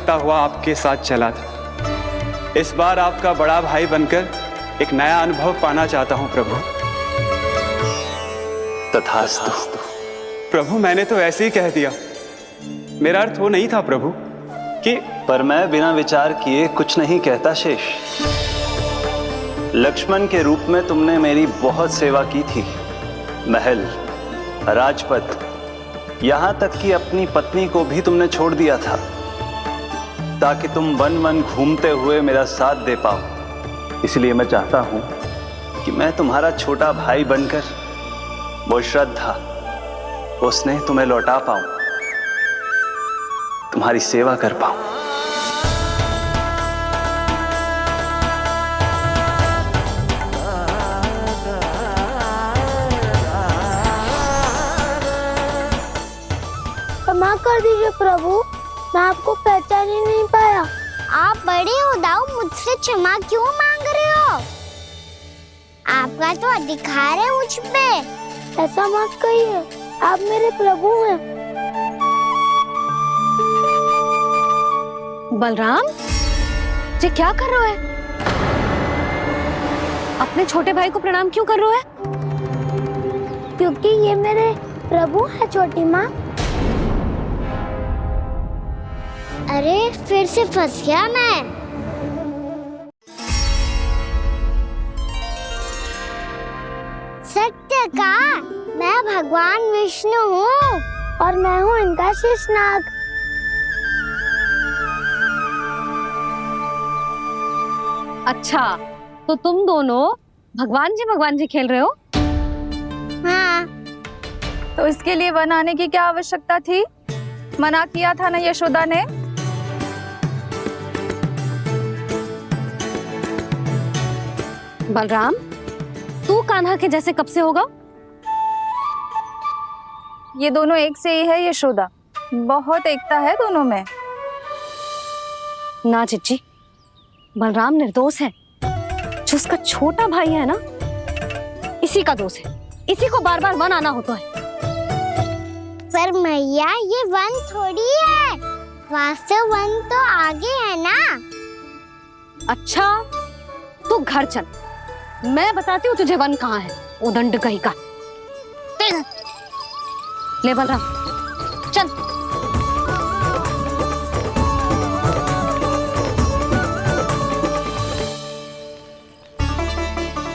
भागता हुआ आपके साथ चला था। इस बार आपका बड़ा भाई बनकर एक नया अनुभव पाना चाहता हूं प्रभु। तथास्तु। प्रभु मैंने तो ऐसे ही कह दिया, मेरा अर्थ वो नहीं था प्रभु कि। पर मैं बिना विचार किए कुछ नहीं कहता शेष। लक्ष्मण के रूप में तुमने मेरी बहुत सेवा की थी। महल, राजपथ, यहां तक कि अपनी पत्नी को भी तुमने छोड़ दिया था ताकि तुम वन वन घूमते हुए मेरा साथ दे पाओ। इसलिए मैं चाहता हूं कि मैं तुम्हारा छोटा भाई बनकर वो श्रद्धा, वो स्नेह तुम्हें लौटा पाऊं, तुम्हारी सेवा कर पाऊं। क्षमा कर दीजिए प्रभु, मैं आपको पहचान ही नहीं पाया। आप बड़े हो दाऊ, मुझसे क्षमा क्यों मांग रहे हो? आपका तो अधिकार है मुझ पे। ऐसा मत कहिए, आप मेरे प्रभु हैं। बलराम जी क्या कर रहे हो? अपने छोटे भाई को प्रणाम क्यों कर रहे हो? क्योंकि ये मेरे प्रभु है छोटी माँ। अरे फिर से फंस गया मैं। सत्य का, मैं भगवान विष्णु हूँ और मैं हूँ इनका शेषनाग। अच्छा, तो तुम दोनों भगवान जी खेल रहे हो? हाँ। तो इसके लिए वन आने की क्या आवश्यकता थी? मना किया था ना यशोदा ने। बलराम, तू कान्हा के जैसे कब से होगा? ये दोनों एक से ही है यशोदा, बहुत एकता है दोनों में। ना चिच्ची, बलराम निर्दोष है। जो उसका छोटा भाई है ना, इसी का दोष है। इसी को बार बार वन आना होता है। पर मैया ये वन थोड़ी है, वास्तव वन तो आगे है ना। अच्छा, तू घर चल, मैं बताती हूँ तुझे वन कहाँ है। उदंड कहीं का। ले बलराम चल।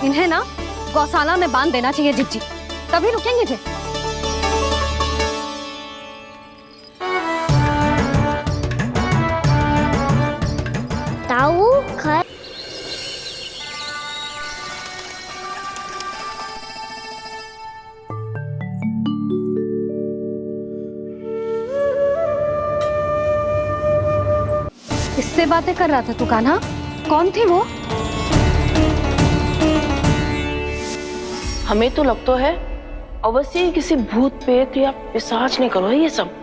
इन्हें ना गौशाला में बांध देना चाहिए जिज्जी, तभी रुकेंगे जे। ताऊ घर किससे बातें कर रहा था तू कान्हा? कौन थी वो? हमें तो लगता है अवश्य ही किसी भूत प्रेत या पिशाच ने करो ये सब।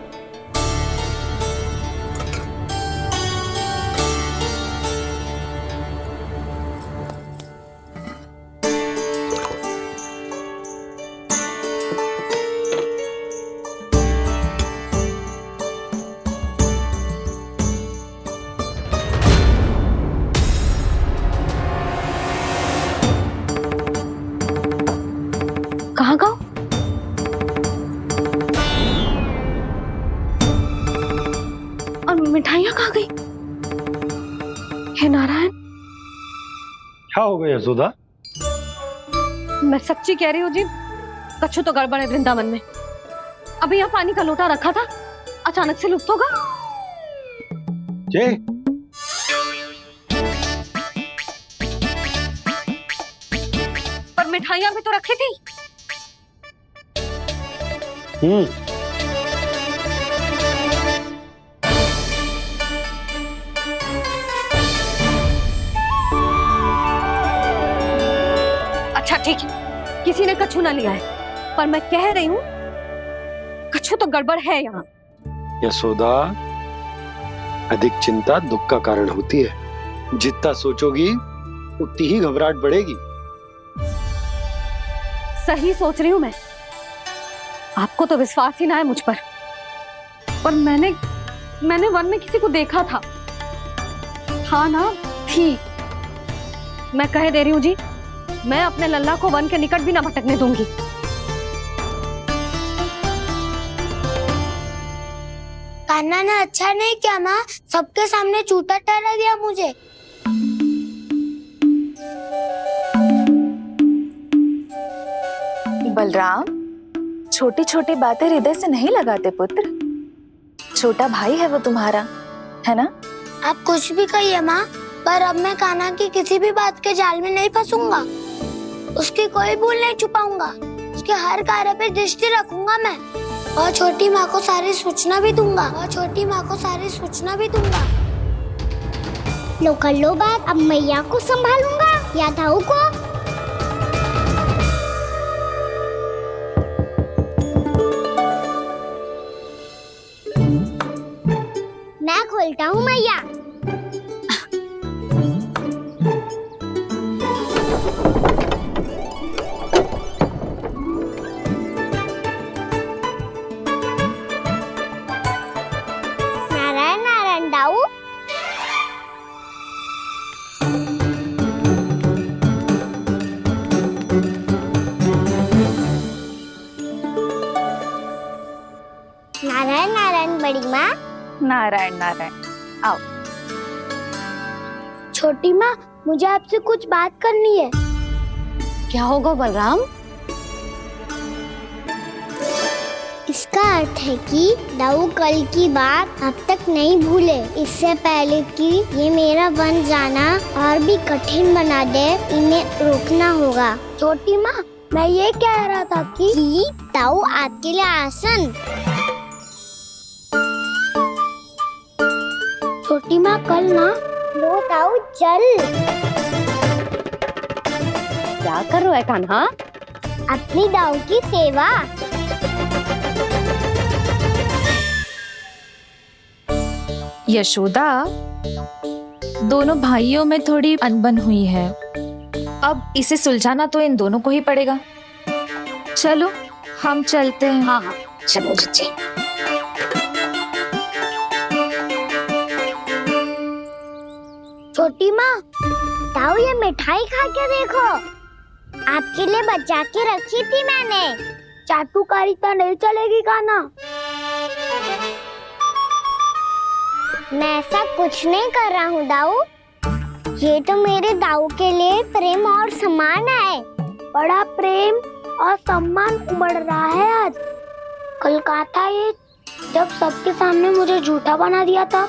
कहाँ गाँव? और मिठाइयाँ कहाँ गई? हे नारायण, क्या हो गया यशोदा? मैं सच्ची कह रही हूँ जी, कछु तो गड़बड़ है वृंदावन में। अभी यहाँ पानी का लोटा रखा था, अचानक से लुप्त होगा। जय पर मिठाइयाँ भी तो रखी थी। अच्छा ठीक है, किसी ने कछु ना लिया है, पर मैं कह रही हूँ कछु तो गड़बड़ है यहाँ। यशोदा, अधिक चिंता दुख का कारण होती है। जितना सोचोगी उतनी ही घबराहट बढ़ेगी। सही सोच रही हूँ मैं। आपको तो विश्वास ही ना है मुझ पर मैंने वन में किसी को देखा था। था ना, थी। मैं कह दे रही हूँ जी, मैं अपने लल्ला को वन के निकट भी ना भटकने दूंगी। कान्हा ने अच्छा नहीं किया माँ, सबके सामने झूठा ठहरा दिया मुझे। बलराम, छोटी छोटी बातें हृदय से नहीं लगाते पुत्र। छोटा भाई है वो तुम्हारा, है ना? आप कुछ भी कहिए माँ, पर अब मैं कान्हा की किसी भी बात के जाल में नहीं फंसूंगा। उसकी कोई भूल नहीं छुपाऊंगा। उसके हर कार्य पे दृष्टि रखूंगा मैं, और छोटी माँ को सारी सूचना भी दूंगा। लो कर लो बात, अब मैया को संभालूंगा या दाऊ को। मैं खोलता हूँ मैया। नारायण नारायण दाऊ। नारायण नारायण बड़ी माँ। नारायण नारायण। आओ। छोटी माँ, मुझे आपसे कुछ बात करनी है। क्या होगा बलराम? इसका अर्थ है कि दाऊ कल की बात अब तक नहीं भूले। इससे पहले कि ये मेरा बन जाना और भी कठिन बना दे, इन्हें रोकना होगा। छोटी माँ, मैं ये कह रहा था कि दाऊ आपके लिए आसन। छोटी माँ, कल ना लो दाऊ चल। क्या कर रहा है कान्हा? अपनी दाऊ की सेवा। यशोदा, दोनों भाइयों में थोड़ी अनबन हुई है। अब इसे सुलझाना तो इन दोनों को ही पड़ेगा। चलो हम चलते हैं। हाँ हाँ, चलो जी। छोटी माँ, दाऊ ये मिठाई खा के देखो। आपके लिए बचा के रखी थी मैंने। चाटुकारिता नहीं चलेगी कान्हा। मैं ऐसा कुछ नहीं कर रहा हूँ दाऊ। ये तो मेरे दाऊ के लिए प्रेम और सम्मान है। बड़ा प्रेम और सम्मान उमड़ रहा है आज। कल कहा था ये, जब सबके सामने मुझे झूठा बना दिया था।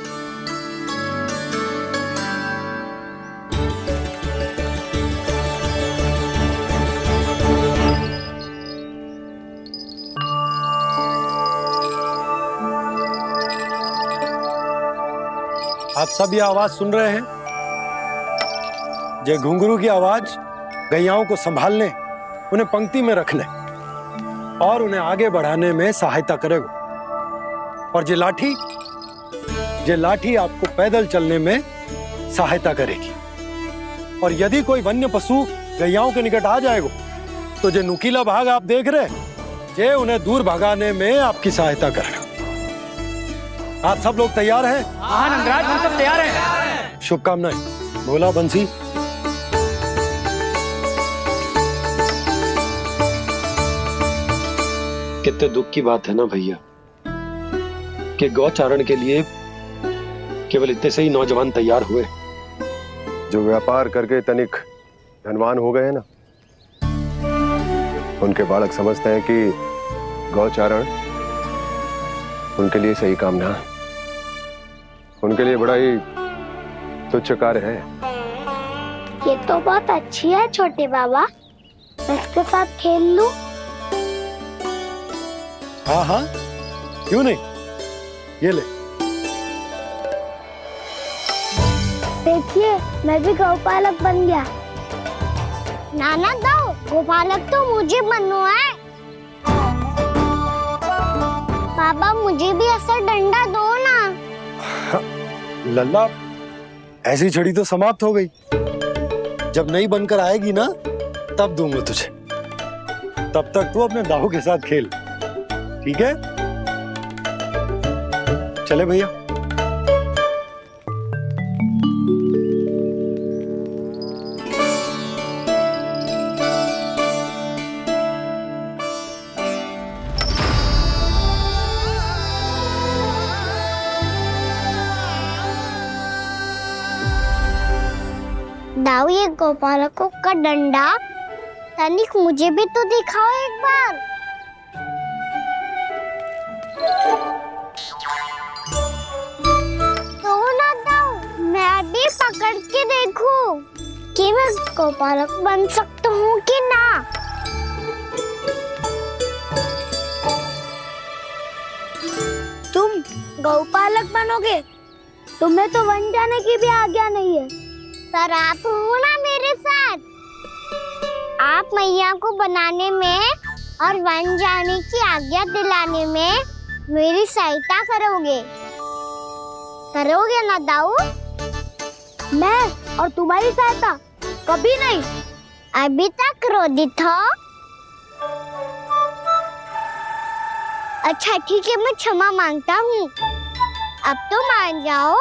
आप सब ये आवाज सुन रहे हैं? ये घुंघरू की आवाज गैयाओं को संभालने, उन्हें पंक्ति में रखने और उन्हें आगे बढ़ाने में सहायता करेगा। और ये लाठी आपको पैदल चलने में सहायता करेगी। और यदि कोई वन्य पशु गैयाओं के निकट आ जाएगा तो ये नुकीला भाग आप देख रहे हैं, ये उन्हें दूर भगाने में आपकी सहायता करेगा। आप सब लोग तैयार हैं? हाँ नंदराज, हम सब तैयार हैं। शुभकामनाएं। बोला बंसी। कितने दुख की बात है ना भैया कि गौचारण के लिए केवल इतने से ही नौजवान तैयार हुए जो व्यापार करके तनिक धनवान हो गए ना, उनके बालक समझते हैं कि गौचारण उनके लिए सही काम ना है। उनके लिए बड़ा ही तुच्छ कार्य है। ये तो बहुत अच्छी है छोटे बाबा, मैं इसके साथ खेल लूं? हाँ हाँ, क्यों नहीं। ये ले। देखिए, मैं भी गौपालक बन गया। नाना दाऊ, गोपालक तो मुझे बनना है। बाबा मुझे भी ऐसा डंडा दो ना। लल्ला, ऐसी छड़ी तो समाप्त हो गई। जब नई बनकर आएगी ना, तब दूंगा तुझे। तब तक तू अपने दाऊ के साथ खेल, ठीक है? चले भैया। दाऊ ये गोपालकों का डंडा तनिक मुझे भी तो दिखाओ एक बार। तो ना दाऊ, मैं भी पकड़ के देखूं कि मैं गोपालक बन सकता हूँ कि ना। तुम गौपालक बनोगे? तुम्हें तो वन जाने की भी आज्ञा नहीं है। पर आप हो ना मेरे साथ, आप मैया को बनाने में और वन जाने की आज्ञा दिलाने में मेरी सहायता करोगे ना दाऊ? मैं और तुम्हारी सहायता कभी नहीं। अभी तक क्रोधित हो? अच्छा ठीक है, मैं क्षमा मांगता हूँ। अब तो मान जाओ।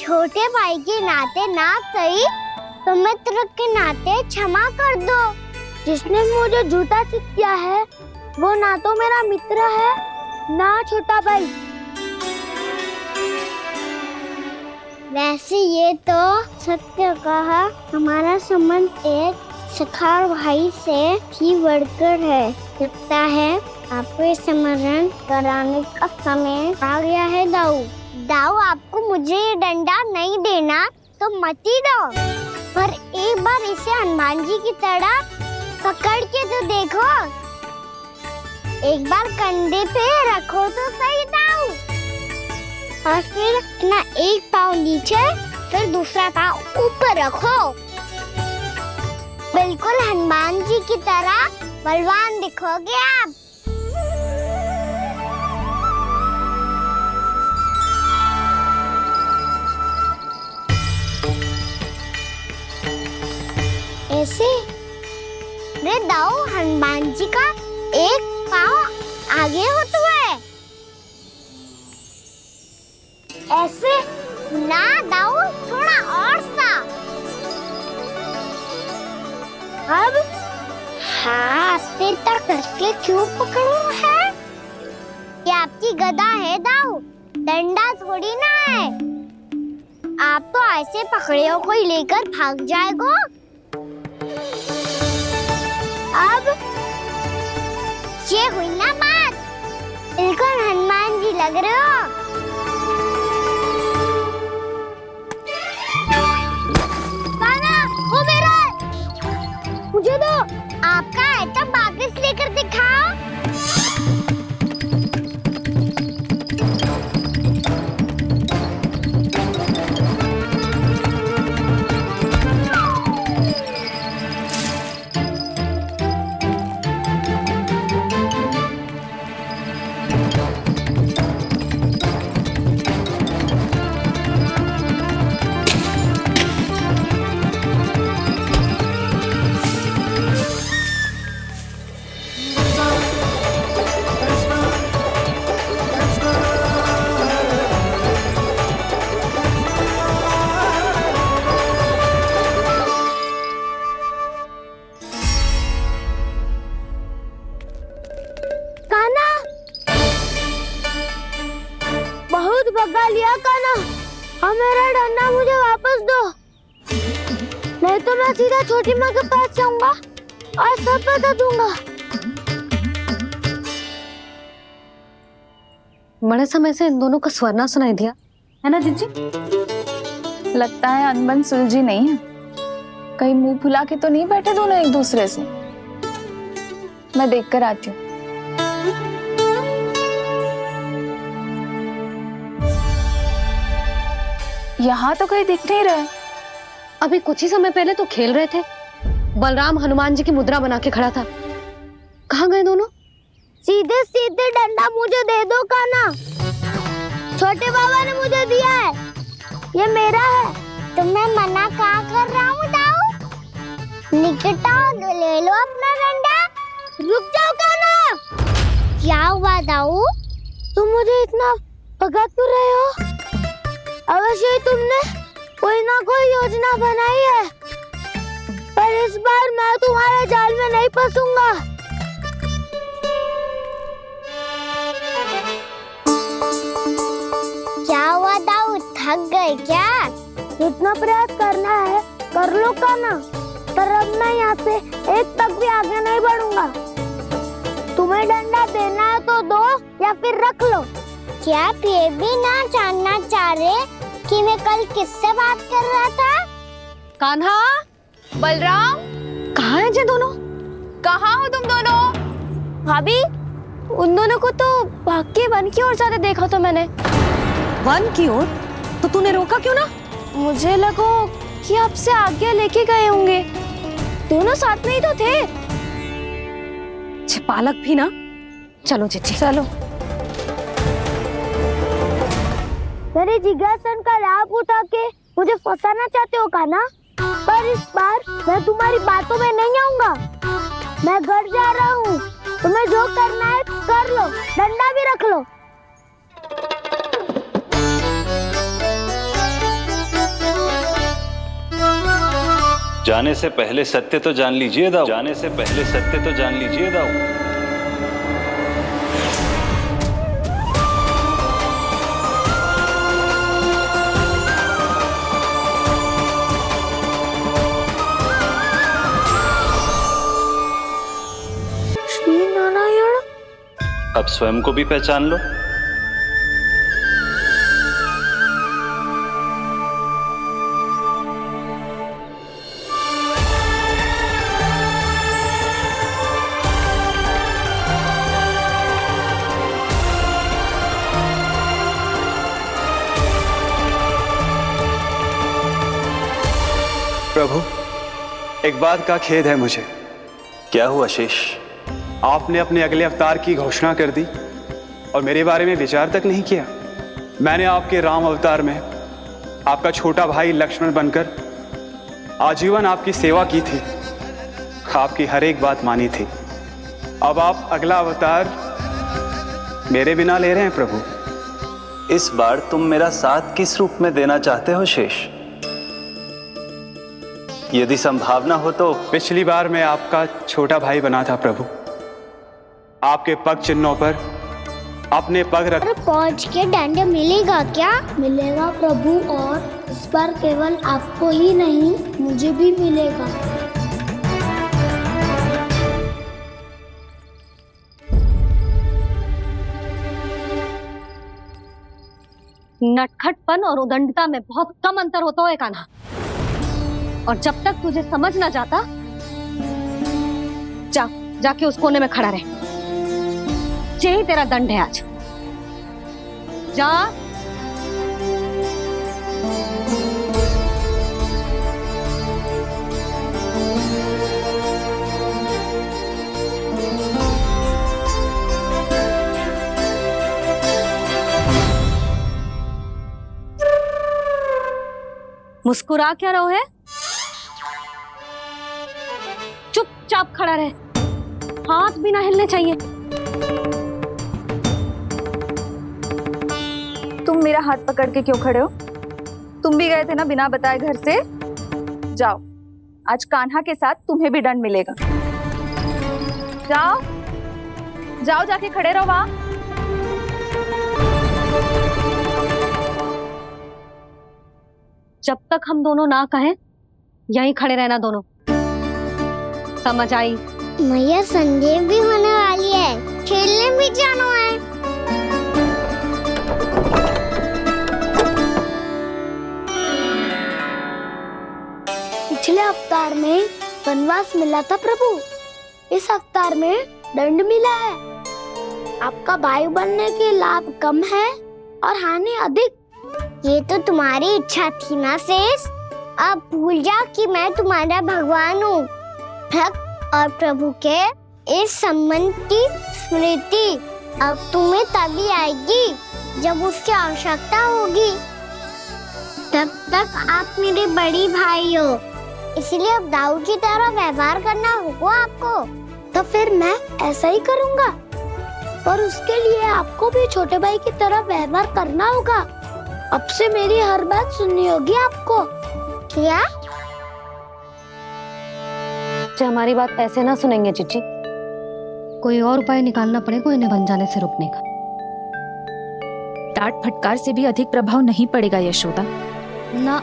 छोटे भाई के नाते ना सही तो मित्र के नाते क्षमा कर दो। जिसने मुझे झूठा सिख किया है वो ना तो मेरा मित्र है ना छोटा भाई। वैसे ये तो सत्य कहा, हमारा संबंध एक सखार भाई से भी बढ़कर है। लगता है आपको स्मरण कराने का समय आ गया है दाऊ। दाऊ आपको मुझे ये डंडा नहीं देना तो मत ही दो, पर एक बार इसे हनुमान जी की तरह पकड़ के तो देखो। एक बार कंधे पे रखो तो सही दाऊ, और फिर अपना एक पाँव नीचे फिर दूसरा पाँव ऊपर रखो। बिल्कुल हनुमान जी की तरह बलवान दिखोगे आप। ऐसे रे दाऊ, हनुमान जी का एक पाँव आगे होता है। ऐसे ना दाऊ, थोड़ा और सा। अब हाथ तक करके क्यों पकड़ू है? ये आपकी गदा है दाऊ, डंडा थोड़ी ना है। आप तो ऐसे पकड़े हो कोई लेकर भाग जाएगा। अब ये हुई ना बात, बिल्कुल हनुमान जी लग रहे हो। कान्हा, वो मेरा है। मुझे दो। आपका है तो वापस लेकर दिखाओ। भगा लिया कान्हा, अब मेरा डंडा मुझे वापस दो, नहीं तो मैं सीधा छोटी माँ के पास जाऊंगा और सब बता दूंगा। बड़े समय से इन दोनों का स्वर ना सुनाई दिया, है ना जीजी? लगता है अनबन सुलझी नहीं है। कहीं मुंह फुला के तो नहीं बैठे दोनों एक दूसरे से। मैं देखकर आती हूँ। यहाँ तो कहीं दिख नहीं रहा। अभी कुछ ही समय पहले तो खेल रहे थे। बलराम हनुमान जी की मुद्रा बना के खड़ा था। कहाँ गए दोनों? सीधे सीधे डंडा मुझे दे दो कान्हा, छोटे बाबा ने मुझे दिया है, ये मेरा है। तो मैं मना कहाँ कर रहा हूँ दाऊ? निकट आओ, ले लो अपना डंडा। रुक जाओ कान्हा। क्या हुआ दाऊ? तुम मुझे इतना भगा क्यों रहे हो? अवश्य ही तुमने कोई ना कोई योजना बनाई है, पर इस बार मैं तुम्हारे जाल में नहीं फंसूंगा। क्या हुआ दाऊ, थक गए क्या? रुक जितना प्रयास करना है कर लो कान्हा, पर अब मैं यहाँ से एक तक भी आगे नहीं बढ़ूंगा। तुम्हें डंडा देना है तो दो या फिर रख लो। क्या आप ये भी ना जानना चाह रहे कि मैं कल किससे बात कर रहा था? कान्हा, बलराम, कहाँ है ये दोनों? कहाँ हो तुम दोनों? भाभी, उन दोनों को तो भाग के वन की ओर जाते देखा तो मैंने। वन की ओर? तो तूने रोका क्यों ना? मुझे लगा कि आपसे आगे लेके गए होंगे, दोनों साथ में ही तो थे। पालक भी ना। चलो चिट्ठी, चलो। मेरे जिज्ञासन का लाभ उठा के मुझे फंसाना चाहते हो कान्हा, पर इस बार मैं तुम्हारी बातों में नहीं आऊंगा। मैं घर जा रहा हूँ, तुम्हें जो करना है कर लो, डंडा भी रख लो। जाने से पहले सत्य तो जान लीजिए दाऊ, जाने से पहले सत्य तो जान लीजिए दाऊ। श्री नारायण। अब स्वयं को भी पहचान लो। प्रभु, एक बात का खेद है मुझे। क्या हुआ शेष? आपने अपने अगले अवतार की घोषणा कर दी और मेरे बारे में विचार तक नहीं किया। मैंने आपके राम अवतार में आपका छोटा भाई लक्ष्मण बनकर आजीवन आपकी सेवा की थी, आपकी हर एक बात मानी थी। अब आप अगला अवतार मेरे बिना ले रहे हैं प्रभु। इस बार तुम मेरा साथ किस रूप में देना चाहते हो शेष? यदि संभावना हो तो। पिछली बार मैं आपका छोटा भाई बना था प्रभु, आपके पग चिन्हों पर अपने पग रख। पहुंच के डंडा मिलेगा क्या? मिलेगा प्रभु, और इस बार केवल आपको ही नहीं मुझे भी मिलेगा। नटखटपन और उदंडता में बहुत कम अंतर होता है कान्हा, और जब तक तुझे समझ ना जाता, जाके उस कोने में खड़ा रहे। यही तेरा दंड है आज। जा। मुस्कुरा क्या रहो है? चुपचाप खड़ा रहे, हाथ भी ना हिलने चाहिए। तुम मेरा हाथ पकड़ के क्यों खड़े हो? तुम भी गए थे ना बिना बताए घर से। जाओ, आज कान्हा के साथ तुम्हें भी दंड मिलेगा। जाओ जाओ, जाके खड़े रहो वहां। जब तक हम दोनों ना कहें, यहीं खड़े रहना दोनों। समझ आई? मैया संध्या भी होने वाली है, खेलने भी जाना है। पिछले अवतार में वनवास मिला था प्रभु, इस अवतार में दंड मिला है। आपका भाई बनने के लाभ कम है और हानि अधिक। ये तो तुम्हारी इच्छा थी ना शेष। अब भूल जा कि मैं तुम्हारा भगवान हूँ। भक्त और प्रभु के इस संबंध की स्मृति अब तुम्हें तभी आएगी जब उसकी आवश्यकता होगी। तब तक आप मेरे बड़ी भाई हो, इसलिए अब दाऊ की तरह व्यवहार करना होगा आपको। तो फिर मैं ऐसा ही करूँगा, पर उसके लिए आपको भी छोटे भाई की तरह व्यवहार करना होगा। अब से मेरी हर बात सुननी होगी आपको। क्या? हमारी बात ऐसे ना सुनेंगे चिट्ठी, कोई और उपाय निकालना पड़ेगा इन्हें बन जाने से रुकने का। डांट फटकार से भी अधिक प्रभाव नहीं पड़ेगा यशोदा। ना,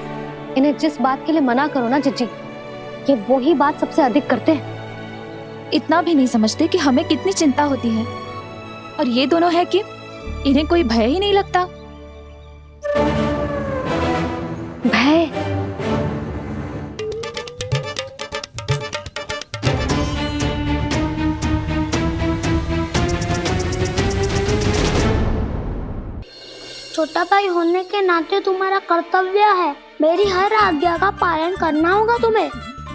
इन्हें जिस बात के लिए मना करो ना जिज्जी, ये वही बात सबसे अधिक करते हैं। इतना भी नहीं समझते कि हमें कितनी चिंता होती है, और ये दोनों है कि इन्हें कोई भय ही नहीं लगता। भय? छोटा भाई होने के नाते तुम्हारा कर्तव्य है, मेरी हर आज्ञा का पालन करना होगा तुम्हें।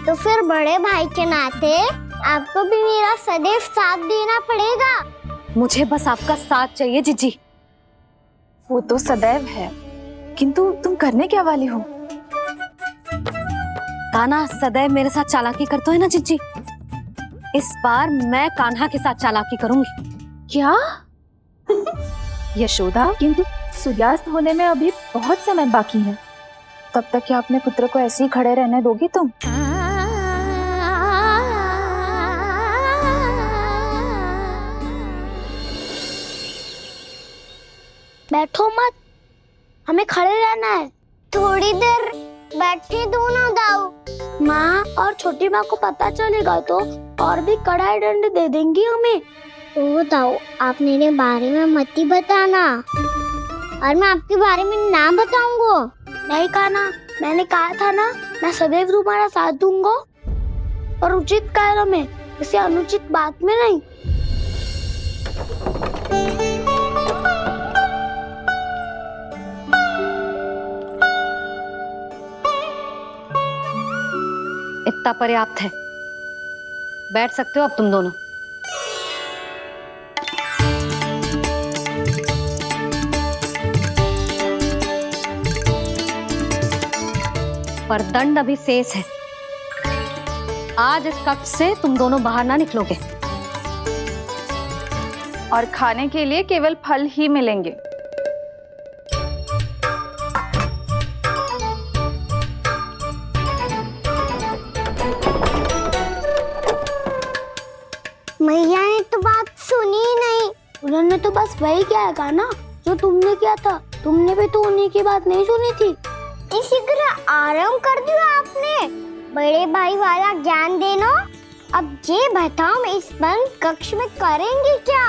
तो फिर बड़े भाई के नाते आपको भी मेरा सदैव साथ देना पड़ेगा। मुझे बस आपका साथ चाहिए जिज्जी। वो तो सदैव है, किंतु तुम करने क्या वाली हो? कान्हा सदैव मेरे साथ चालाकी करता है ना जिज्जी, इस बार मैं कान्हा के साथ चालाकी करूंगी। क्या? यशोदा, किंतु सूर्यास्त होने में अभी बहुत समय बाकी है, तब तक क्या अपने पुत्र को ऐसे ही खड़े रहने दोगी तुम? बैठो मत, हमें खड़े रहना है। थोड़ी देर बैठे दो ना दाऊ। माँ और छोटी माँ को पता चलेगा तो और भी कड़ा दंड दे देंगी हमें। ओ दाऊ, आप मेरे बारे में मत ही बताना, और मैं आपके बारे में ना बताऊंगा। नहीं कान्हा, मैंने कहा था ना, मैं सदैव तुम्हारा साथ दूंगा, और उचित कार्य में, किसी अनुचित बात में नहीं। इतना पर्याप्त है, बैठ सकते हो अब तुम दोनों। पर दंड अभी शेष है। आज इस कक्ष से तुम दोनों बाहर ना निकलोगे, और खाने के लिए केवल फल ही मिलेंगे। मैया ने तो बात सुनी ही नहीं। उन्होंने तो बस वही किया है ना जो तुमने किया था। तुमने भी तो उन्हीं की बात नहीं सुनी थी। इसी तरह आराम कर दिया आपने। बड़े भाई वाला ज्ञान देना। अब ये बताओ, मैं इस बंद कक्ष में करेंगे क्या?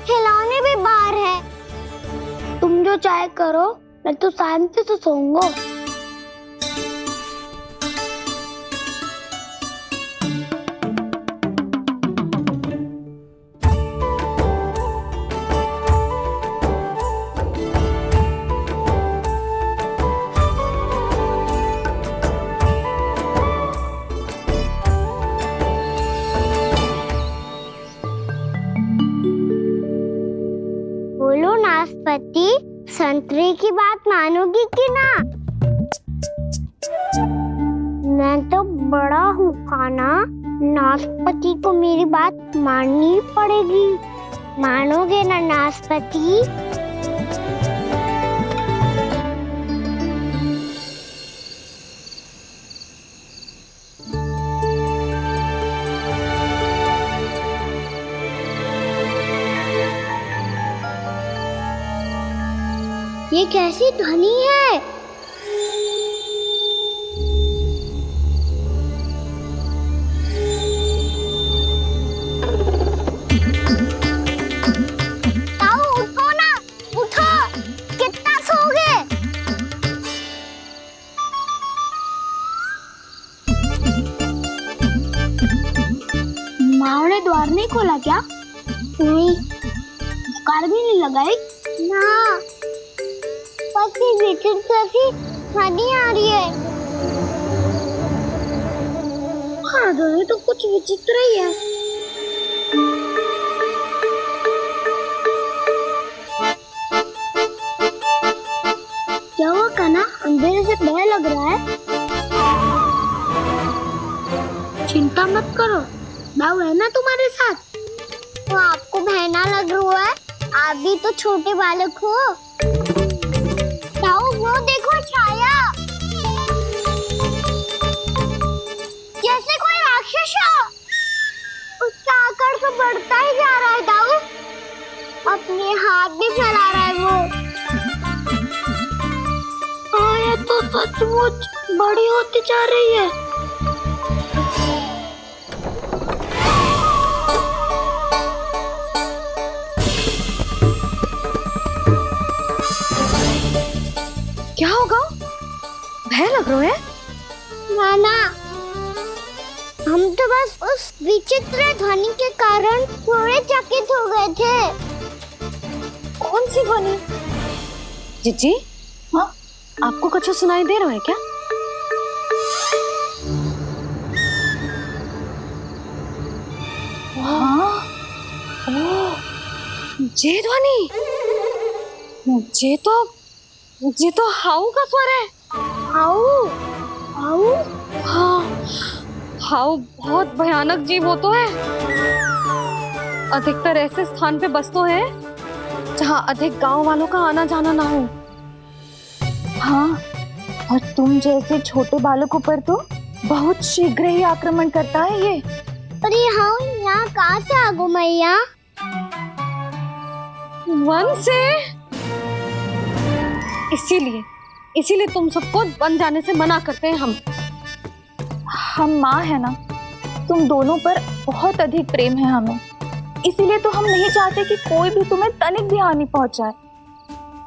खिलौने भी बाहर है। तुम जो चाहे करो, मैं तो शांति से सोऊंगा। बोलो नाशपाती, संतरे की बात मानोगी कि ना? मैं तो बड़ा हूँ कान्हा, नाशपाती को मेरी बात माननी पड़ेगी। मानोगे ना नाशपाती? ये कैसी ध्वनि है? ताऊ उठो ना, उठो, कितना सोओगे? माँ ने द्वार नहीं खोला क्या? नहीं। कार भी नहीं लगाई? ना, पसी विचित्र सी ध्वनि आ रही है। हाँ, ध्वनि तो कुछ विचित्र ही है। क्या हुआ कान्हा? अंधेरे से भय लग रहा है। चिंता मत करो, दाऊ है ना तुम्हारे साथ। तो आपको बहना लग रहा है? आप भी तो छोटे बालक हो। ताऊ वो देखो छाया, जैसे कोई राक्षस हो। उसका आकार तो बढ़ता ही जा रहा है ताऊ, अपने हाथ भी फैला रहा है वो। हाँ, ये तो सच सचमुच बड़ी होती जा रही है। क्या होगा? भय लग रहा है? नाना, हम तो बस उस विचित्र ध्वनि के कारण थोड़े चकित हो गए थे। कौन सी ध्वनि? जीजी, हाँ, आपको कुछ सुनाई दे रहा है क्या? हाँ, ओह, ये ध्वनि, ये तो हाउ का स्वर है। हाउ, हाउ, हाँ, हाउ बहुत भयानक जीव हो तो है। अधिकतर ऐसे स्थान पे बसते हैं जहाँ अधिक गांव वालों का आना जाना ना हो। हाँ, और तुम जैसे छोटे बालकों पर तो बहुत शीघ्र ही आक्रमण करता है ये। अरे हाउ यहाँ कहाँ से आ गो मैया? वन से। इसीलिए तुम सबको वन जाने से मना करते हैं हम माँ है ना, तुम दोनों पर बहुत अधिक प्रेम है हमें, इसीलिए तो हम नहीं चाहते कि कोई भी तुम्हें तनिक भी हानि पहुंचाए।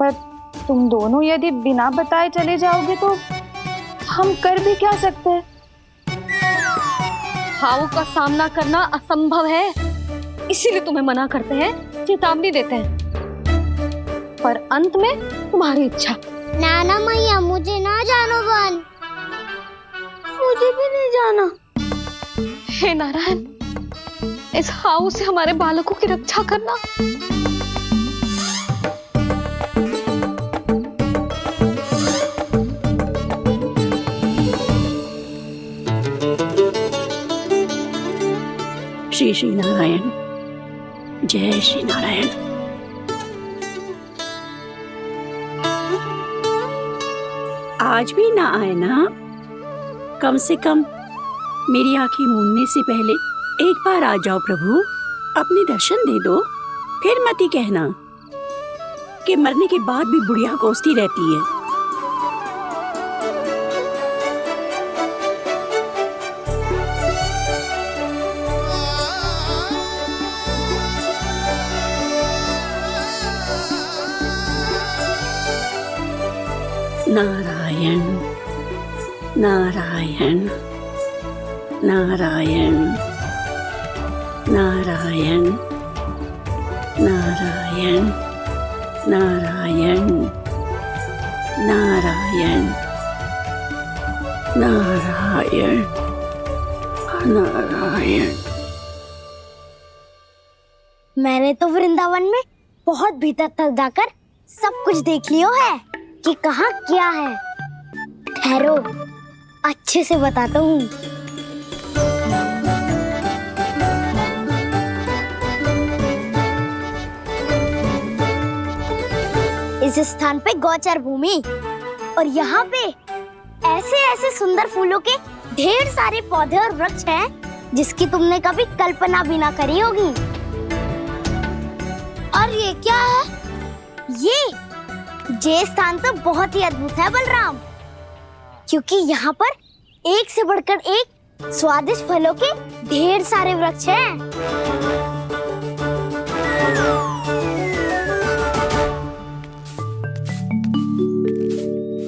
पर तुम दोनों यदि बिना बताए चले जाओगे तो हम कर भी क्या सकते हैं? हाउ का सामना करना असंभव है, इसीलिए तुम्हें मना करते हैं, चेतावनी देते हैं। पर अंत में तुम्हारी इच्छा। नाना मैया, मुझे ना जानो वन। मुझे भी नहीं जाना। हे नारायण, इस हाउ से हमारे बालकों की रक्षा करना। श्री श्री नारायण, जय श्री नारायण। आज भी ना आए ना? कम से कम मेरी आंखें मूंदने से पहले एक बार आ जाओ प्रभु, अपने दर्शन दे दो। फिर मत ही कहना कि मरने के बाद भी बुढ़िया कोसती रहती है। नारायण नारायण नारायण नारायण नारायण नारायण नारायण नारायण नारायण। मैंने तो वृंदावन में बहुत भीतर तक जाकर सब कुछ देख लियो है कि कहाँ क्या है। ठहरो, अच्छे से बताता हूँ। इस स्थान पे गौचर भूमि और यहाँ पे ऐसे ऐसे सुंदर फूलों के ढेर सारे पौधे और वृक्ष हैं जिसकी तुमने कभी कल्पना भी ना करी होगी। और ये क्या है? ये स्थान तो बहुत ही अद्भुत है बलराम, क्योंकि यहाँ पर एक से बढ़कर एक स्वादिष्ट फलों के ढेर सारे वृक्ष हैं।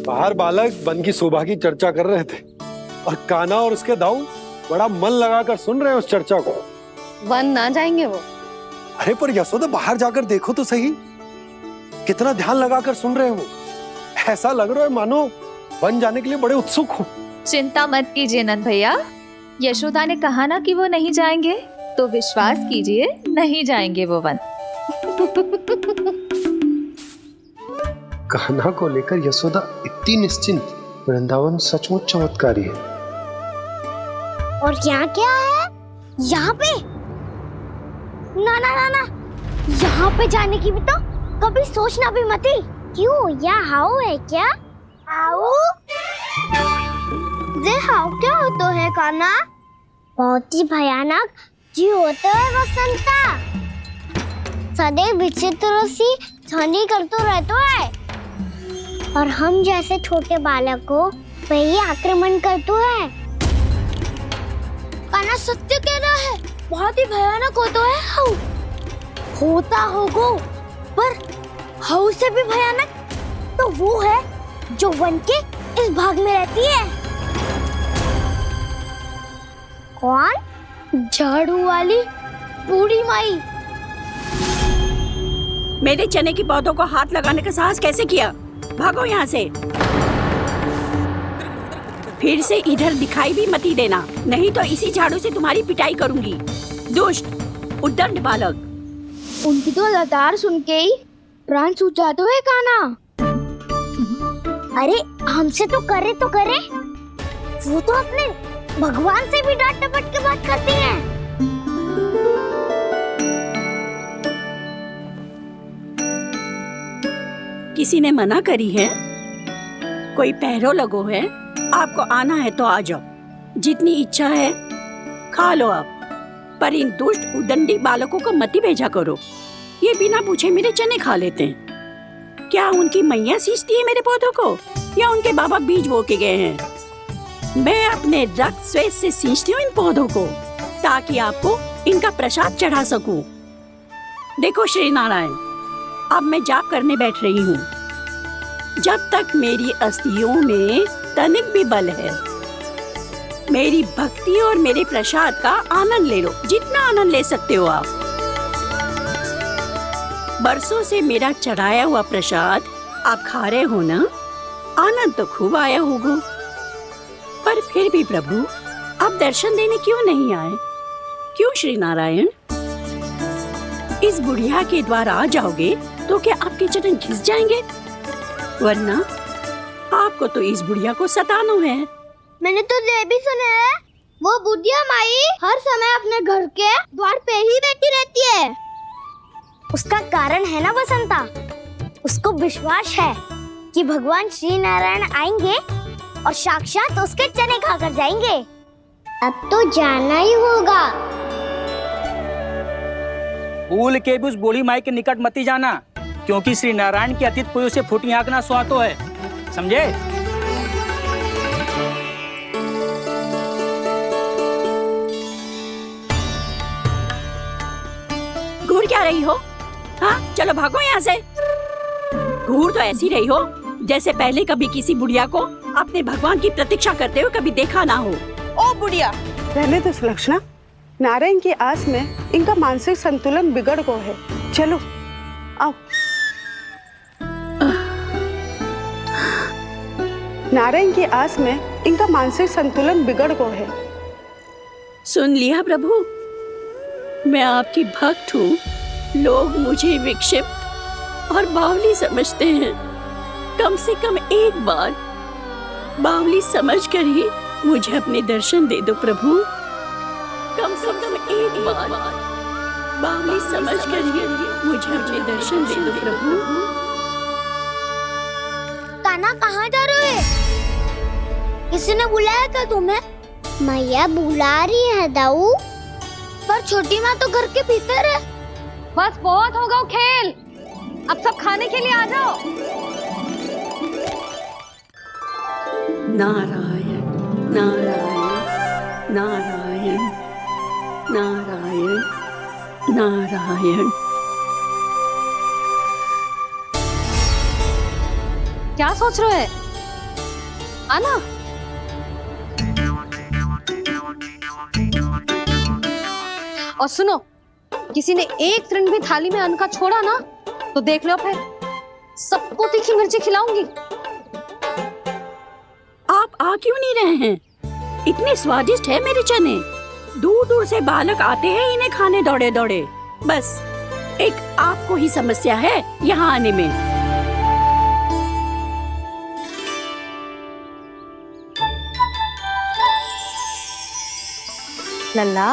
बाहर बालक वन की शोभा की चर्चा कर रहे थे और कान्हा और उसके दाऊ बड़ा मन लगाकर सुन रहे हैं उस चर्चा को। वन ना जाएंगे वो? अरे पर यशोदा, बाहर जाकर देखो तो सही, कितना ध्यान लगाकर सुन रहे हो। ऐसा लग रहा है मानो वन जाने के लिए बड़े उत्सुक हो। चिंता मत कीजिए नंद भैया, यशोदा ने कहा ना कि वो नहीं जाएंगे, तो विश्वास कीजिए नहीं जाएंगे वो वन। कान्हा को लेकर यशोदा इतनी निश्चिंत, वृंदावन सचमुच चमत्कारी है। और यहाँ क्या है? यहाँ पे ना ना ना ना, यहाँ पे जाने की भी तो कभी सोचना भी मत ही। क्यों, यहाँ हाउ है क्या? हाउ? ये हाउ क्या होता है कान्हा? बहुत ही भयानक जी होता है वसंता। सदैव विचित्र सी ध्वनि करते रहता है और हम जैसे छोटे बालक को वही आक्रमण करतो है। कान्हा सत्य कह रहा है, बहुत ही भयानक होता है हाउ। होता होगो, पर हाउ से भी भयानक तो वो है जो वन के इस भाग में रहती है। कौन? झाड़ू वाली बूढ़ी माई। मेरे चने की पौधों को हाथ लगाने का साहस कैसे किया? भागो यहाँ से। फिर से इधर दिखाई भी मती देना, नहीं तो इसी झाड़ू से तुम्हारी पिटाई करूंगी। दुष्ट उद्दंड बालक। उनकी तो लतार सुन के ही प्राण सूझ जाते हुए कान्हा। अरे हमसे तो करे, वो तो अपने भगवान से भी डांट डपट के बात करती हैं। किसी ने मना करी है? कोई पैरों लगो है? आपको आना है तो आ जाओ, जितनी इच्छा है खा लो आप, पर इन दुष्ट उदंडी बालकों को मत ही भेजा करो। ये बिना पूछे मेरे चने खा लेते हैं। क्या उनकी मैया सींचती है मेरे पौधों को, या उनके बाबा बीज बो के गए हैं? मैं अपने रक्त स्वेद से सींचती हूँ इन पौधों को, ताकि आपको इनका प्रसाद चढ़ा सकूं। देखो श्री नारायण, अब मैं जाप करने बैठ रही हूँ। जब तक मेरी अस्थियों में तनिक भी बल है, मेरी भक्ति और मेरे प्रसाद का आनंद ले लो, जितना आनंद ले सकते हो आप। बरसों से मेरा चढ़ाया हुआ प्रसाद आप खा रहे हो ना, आनंद तो खूब आया होगा। पर फिर भी प्रभु, आप दर्शन देने क्यों नहीं आए? क्यों श्री नारायण? इस बुढ़िया के द्वार आ जाओगे तो क्या आपके चरण घिस जाएंगे? वरना आपको तो इस बुढ़िया को सताना है। मैंने तो ये भी सुना है, वो बुढ़िया माई हर समय अपने घर के द्वार पे ही बैठी रहती है। उसका कारण है ना बसंता, उसको विश्वास है कि भगवान श्री नारायण आएंगे और साक्षात उसके चने खाकर जाएंगे। अब तो जाना ही होगा। भूल के भी उस बूढ़ी माई के निकट मती जाना, क्योंकि श्री नारायण की अतीत कोई उसे फूटी आंख ना सुहातो है, समझे? घूर क्या रही हो? हाँ, चलो भागो यहाँ से। घूर तो ऐसी रही हो जैसे पहले कभी किसी बुढ़िया को अपने भगवान की प्रतीक्षा करते हुए कभी देखा ना हो। ओ बुढ़िया, रहने तो सुलक्षणा, नारायण की आस में इनका मानसिक संतुलन बिगड़ गो है। चलो आओ। नारायण की आस में इनका मानसिक संतुलन बिगड़ गो है। सुन लिया प्रभु, मैं आपकी भक्त हूँ। लोग मुझे विक्षिप्त और बावली समझते हैं। कम से कम एक बार बावली समझकर ही मुझे अपने दर्शन दे दो प्रभु। कम से कम एक बार बावली समझकर ही मुझे अपने दर्शन दे दो प्रभु। कान्हा कहाँ जा रहे हो? किसी ने बुलाया था तुम्हें? मैया बुला रही है दाऊ। पर छोटी माँ तो घर के भीतर है। बस बहुत होगा वो खेल, अब सब खाने के लिए आ जाओ। नारायण नारायण नारायण नारायण नारायण। क्या सोच रहे हैं? आना। और सुनो, किसी ने एक तृण भी थाली में अन्न का छोड़ा ना, तो देख लो फिर सबको तीखी मिर्ची खिलाऊंगी। आप आ क्यों नहीं रहे हैं? इतने स्वादिष्ट है मेरे चने। दूर दूर से बालक आते हैं इन्हें खाने दौड़े दौड़े। बस एक आपको ही समस्या है यहाँ आने में। लल्ला,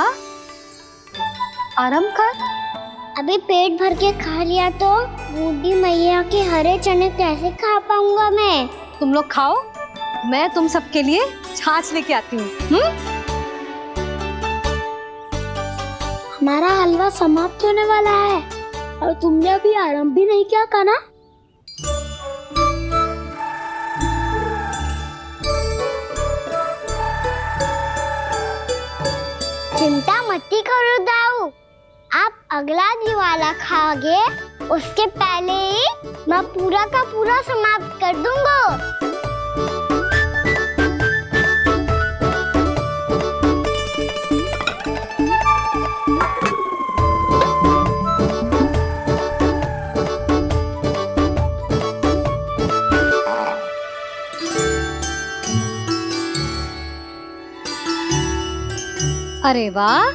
आराम कर। अभी पेट भर के खा लिया तो बूढ़ी मैया के हरे चने कैसे खा पाऊंगा मैं? तुम लोग खाओ, मैं तुम सबके लिए छाछ लेके आती हूँ। हमारा हलवा समाप्त होने वाला है और तुमने अभी आराम भी नहीं किया कान्हा। अगला दिवाला खाओगे उसके पहले ही मैं पूरा का पूरा समाप्त कर दूंगा। अरे वाह,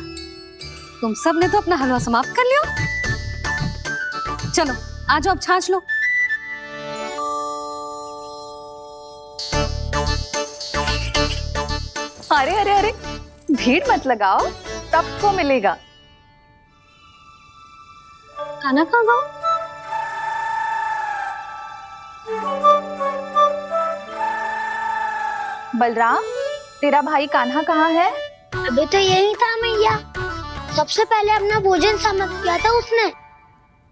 तुम सब ने तो अपना हलवा समाप्त कर लिया। चलो आ जाओ, अब छाछ लो। अरे अरे अरे, भीड़ मत लगाओ, सबको मिलेगा। खाना खा गो। बलराम, तेरा भाई कान्हा कहाँ है? अभी तो यही था मैया, सबसे पहले अपना भोजन समाप्त किया था उसने।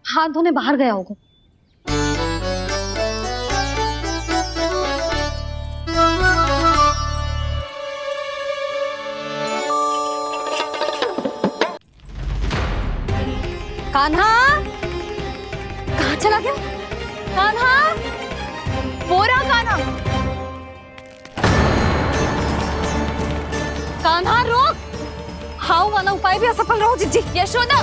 हाथ धोने बाहर गया होगा। कान्हा कहाँ चला गया? कान्हा, वो रहा कान्हा। कान्हा रोक, हाउ वाला उपाय भी असफल रहो जिज्जी। यशोदा,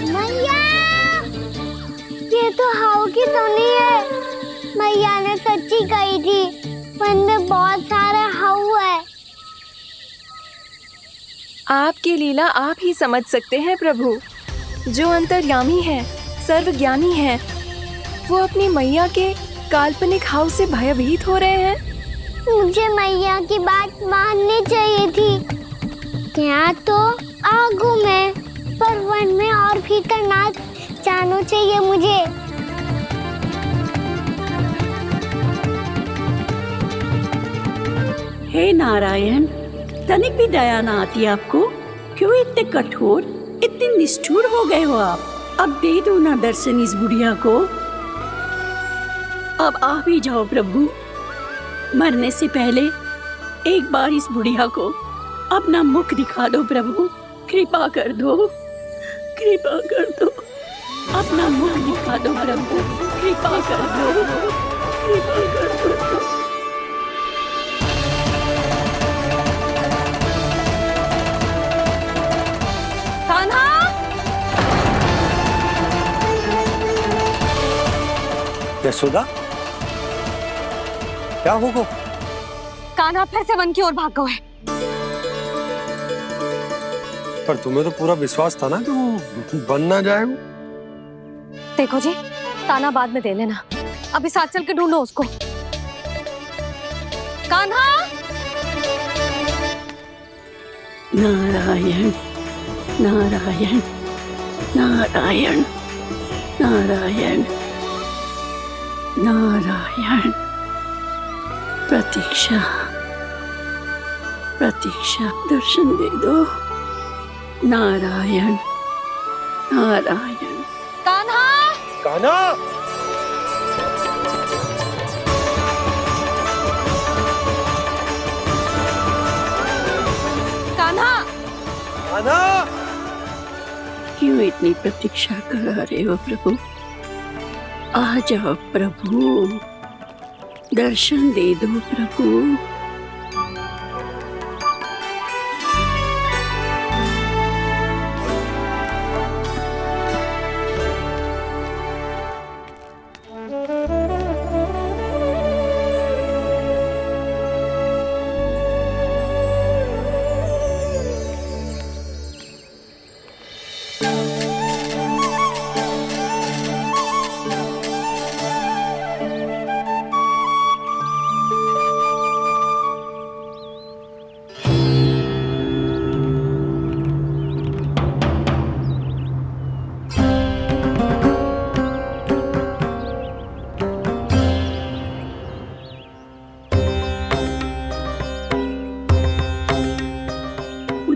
मैया, ये तो हाउ की धुनी है। मैया ने सच्ची कही थी, वन में बहुत सारे हाउ है। आपकी लीला आप ही समझ सकते हैं प्रभु। जो अंतर्यामी है, सर्वज्ञानी है, वो अपनी मैया के काल्पनिक हाव से भयभीत हो रहे हैं। मुझे मैया की बात माननी चाहिए थी। यहाँ तो आगू में, पर वन में और भीतर ना जाना चाहिए मुझे। हे नारायण, तनिक भी दया ना आती आपको? क्यों इतने कठोर, इतने निष्ठुर हो गए हो आप? अब दे दो ना दर्शन इस बुढ़िया को। अब आ भी जाओ प्रभु। मरने से पहले एक बार इस बुढ़िया को अपना मुख दिखा दो प्रभु। कृपा कर दो, कृपा कर दो। अपना मुख दिखा दो प्रभु, कृपा कर दो, कृपा कर दो। कान्हा, यशोदा, क्या होगा? कान्हा फिर से वन की ओर भाग गया है। पर तुम्हें तो पूरा विश्वास था ना कि वो बन ना जाए। देखो जी, ताना बाद में दे लेना, अभी साथ चल के ढूंढो उसको। कान्हा, नारायण नारायण नारायण नारायण नारायण। प्रतीक्षा प्रतीक्षा, दर्शन दे दो। नारायण नारायण। कान्हा, कान्हा, कान्हा, कान्हा। क्यों इतनी प्रतीक्षा करा रहे हो प्रभु? आ जाओ प्रभु, दर्शन दे दो प्रभु।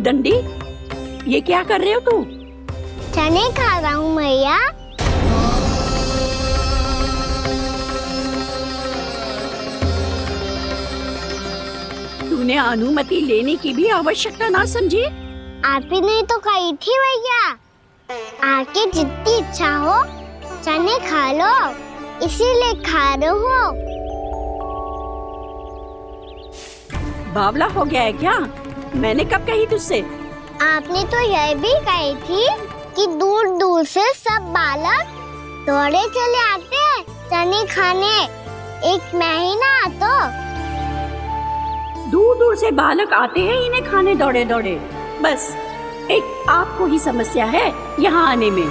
दंडी, ये क्या कर रहे हो तू? चने खा रहा हूँ मैया। तूने अनुमति लेने की भी आवश्यकता ना समझी। आप ही नहीं तो कही थी भैया, आके जितनी इच्छा हो चने खा लो, इसीलिए खा रहे हो। बावला हो गया है क्या? मैंने कब कही तुझसे? आपने तो यह भी कही थी कि दूर दूर से सब बालक दौड़े चले आते हैं चने खाने, एक महीना तो दूर दूर से बालक आते हैं इन्हें खाने दौड़े दौड़े। बस एक आपको ही समस्या है यहाँ आने में।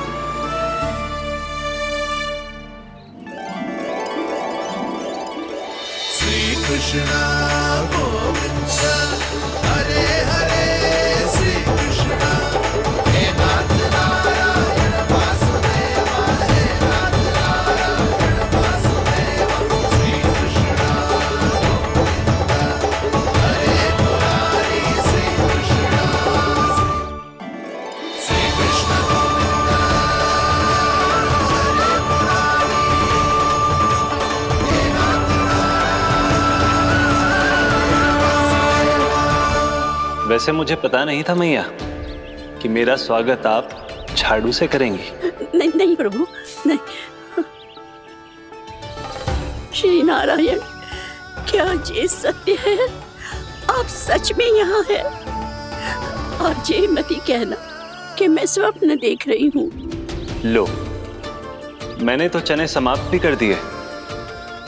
श्री कृष्णा गोविंद हरे हरे श्री कृष्णा हे नाथ नारायण वासुदेव हे नाथ नारायण वासुदेव श्री कृष्णा गोविंद हरे मुरारी श्री कृष्णा श्री कृष्ण गोविंद हरे मुरारी हे नाथ वैसे मुझे पता नहीं था मैया कि मेरा स्वागत आप झाड़ू से करेंगी। नहीं नहीं प्रभु, नहीं। श्री नारायण, क्या ये सत्य है? आप सच में यहाँ हैं? और ये मत ही कहना कि मैं स्वप्न देख रही हूँ। लो, मैंने तो चने समाप्त भी कर दिए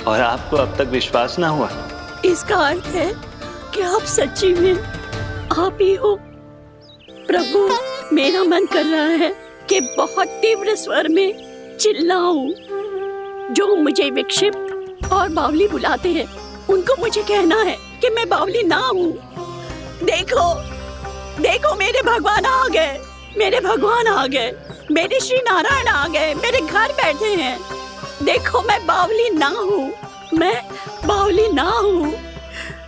और आपको अब तक विश्वास ना हुआ। इसका अर्थ है कि आप सच्ची में आप ही हो। प्रभु, मेरा मन कर रहा है कि बहुत तीव्र स्वर में चिल्लाऊं। जो मुझे विक्षिप्त और बावली बुलाते हैं उनको मुझे कहना है कि मैं बावली ना हूँ। देखो देखो, मेरे भगवान आ गए, मेरे भगवान आ गए, मेरे श्री नारायण आ गए, मेरे घर बैठे हैं। देखो, मैं बावली ना हूँ, मैं बावली ना हूँ।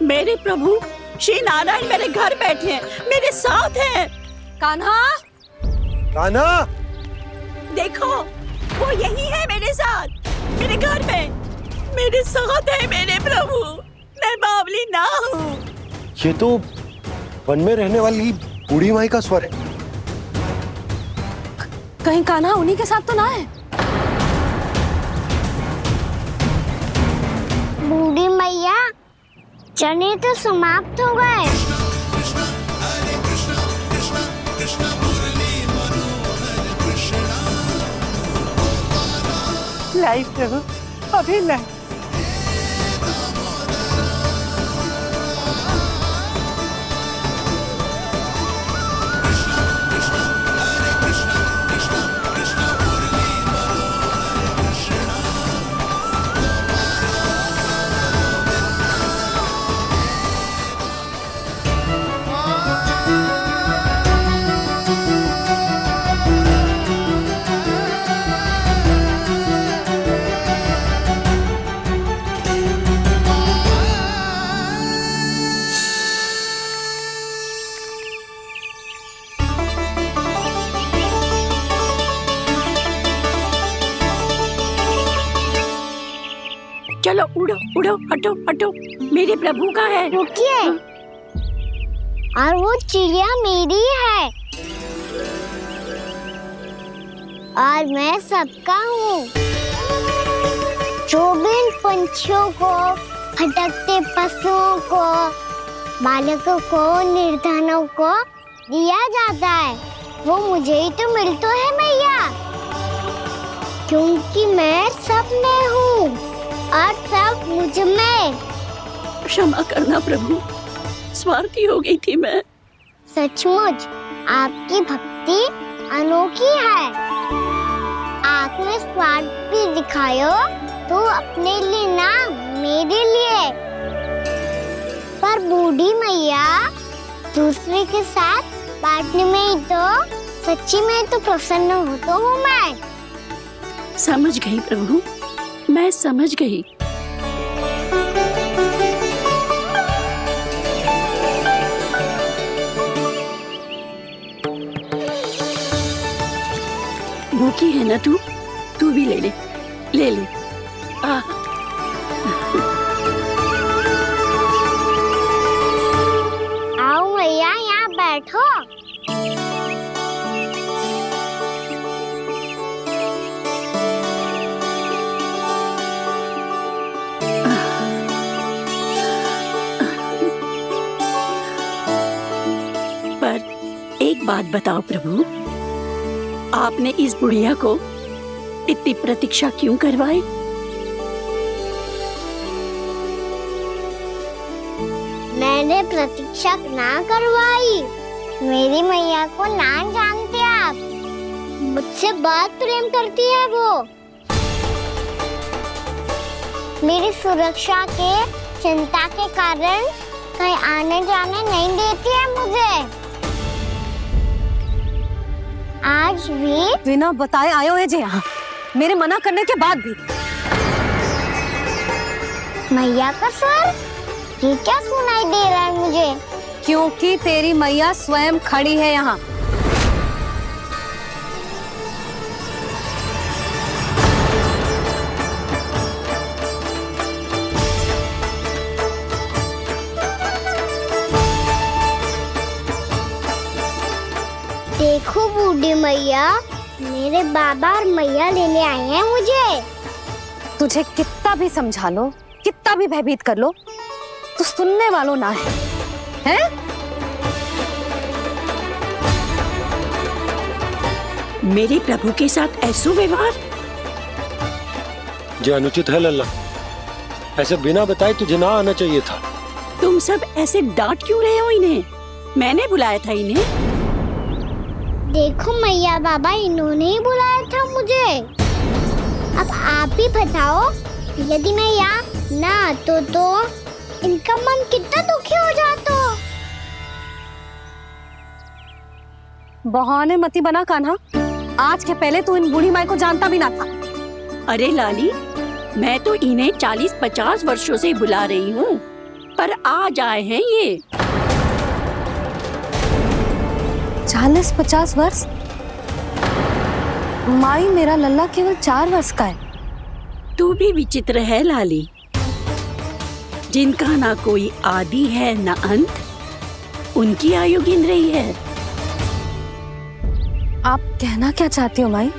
मेरे प्रभु श्री नारायण मेरे घर बैठे हैं, मेरे साथ हैं। कान्हा, कान्हा, देखो वो यही है मेरे साथ, मेरे घर में मेरे साथ है मेरे प्रभु। मैं बावली ना हूँ। ये तो वन में रहने वाली बूढ़ी माई का स्वर है। कहीं कान्हा उन्हीं के साथ तो ना है? बूढ़ी मैया, चने तो समाप्त हो गए। लाई प्रभु, अभी लाई। चलो उड़ो उड़ो, हटो हटो, मेरे प्रभु का है। रुकिए, और वो चिड़िया मेरी है और मैं सबका हूँ। जो भी इन पंछियों को, भटकते पशुओं को, बालकों को, निर्धनों को दिया जाता है, वो मुझे ही तो मिलता है मैया, क्योंकि मैं सब में हूँ और सब मुझ में। क्षमा करना प्रभु, स्वार्थी हो गई थी मैं। सचमुच आपकी भक्ति अनोखी है। आपने स्वार्थ भी दिखायो तो अपने लिए ना, मेरे लिए। पर बूढ़ी मैया, दूसरे के साथ बांटने में ही तो सच्ची में तो प्रसन्न होता हूँ मैं। समझ गई प्रभु, मैं समझ गई। है ना तू भी ले ले, ले ले। आओ मैया, यहाँ बैठो। पर एक बात बताओ प्रभु, आपने इस बुढ़िया को इतनी प्रतीक्षा क्यों करवाई? मैंने प्रतीक्षा ना करवाई। मेरी मैया को ना जानते आप, मुझसे बहुत प्रेम करती है वो। मेरी सुरक्षा के चिंता के कारण कहीं आने जाने नहीं देती है मुझे। आज भी बिना बताए आए हो जे यहाँ, मेरे मना करने के बाद भी। मैया का स्वर, ये क्या सुनाई दे रहा है मुझे? क्योंकि तेरी मैया स्वयं खड़ी है यहाँ। देखो बूढ़ी मैया, मेरे बाबा और मैया लेने आए हैं मुझे। तुझे कितना भी समझा लो, कितना भी भयभीत कर लो, तो सुनने वालों ना है, हैं? मेरे प्रभु के साथ ऐसा व्यवहार जो अनुचित है लल्ला। ऐसे बिना बताए तुझे ना आना चाहिए था। तुम सब ऐसे डांट क्यों रहे हो इन्हें? मैंने बुलाया था इन्हें। देखो मैया बाबा, इन्होंने ही बुलाया था मुझे। अब आप ही बताओ, यदि मैं यहाँ ना आतो तो इनका मन कितना दुखी हो जाता। बहाने मती बना कान्हा, आज के पहले तू इन बूढ़ी माई को जानता भी ना था। अरे लाली, मैं तो इन्हें 40-50 वर्षों से बुला रही हूँ, पर आज आए हैं ये। 40-50 वर्ष? माई, मेरा लल्ला केवल 4 वर्ष का है। तू भी विचित्र है लाली, जिनका ना कोई आदि है ना अंत, उनकी आयु गिन रही है। आप कहना क्या चाहती हो माई?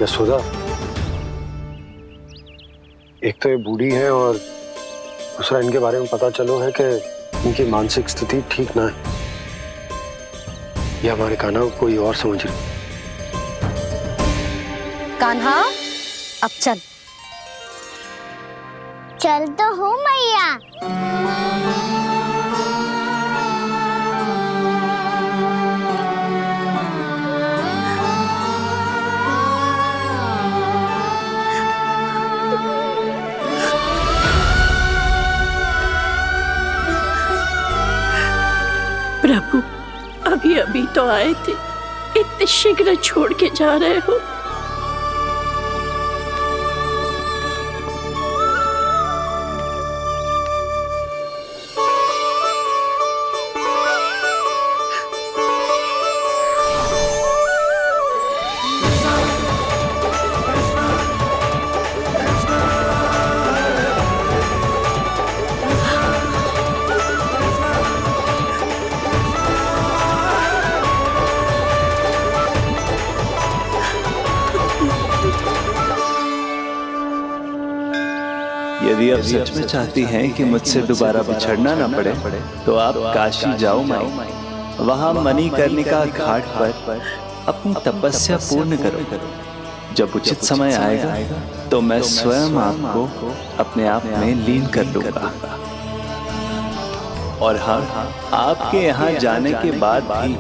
यशोदा, एक तो ये बूढ़ी है और दूसरा इनके बारे में पता चलो है कि इनकी मानसिक स्थिति ठीक ना है। ये हमारे कान्हा को कोई और समझ रही। कान्हा, अब चल। चल तो हूँ मैया। प्रभु, अभी अभी तो आए थे, इतने शीघ्र छोड़ के जा रहे हो? यदि आप सच में चाहती हैं कि मुझसे दोबारा बिछड़ना न पड़े, तो आप काशी जाओ माई। वहां मणिकर्णिका घाट पर अपनी तपस्या पूर्ण करो। जब उचित समय आएगा तो मैं स्वयं आपको अपने आप में लीन कर लूंगा। और हाँ, आपके यहाँ जाने के बाद भी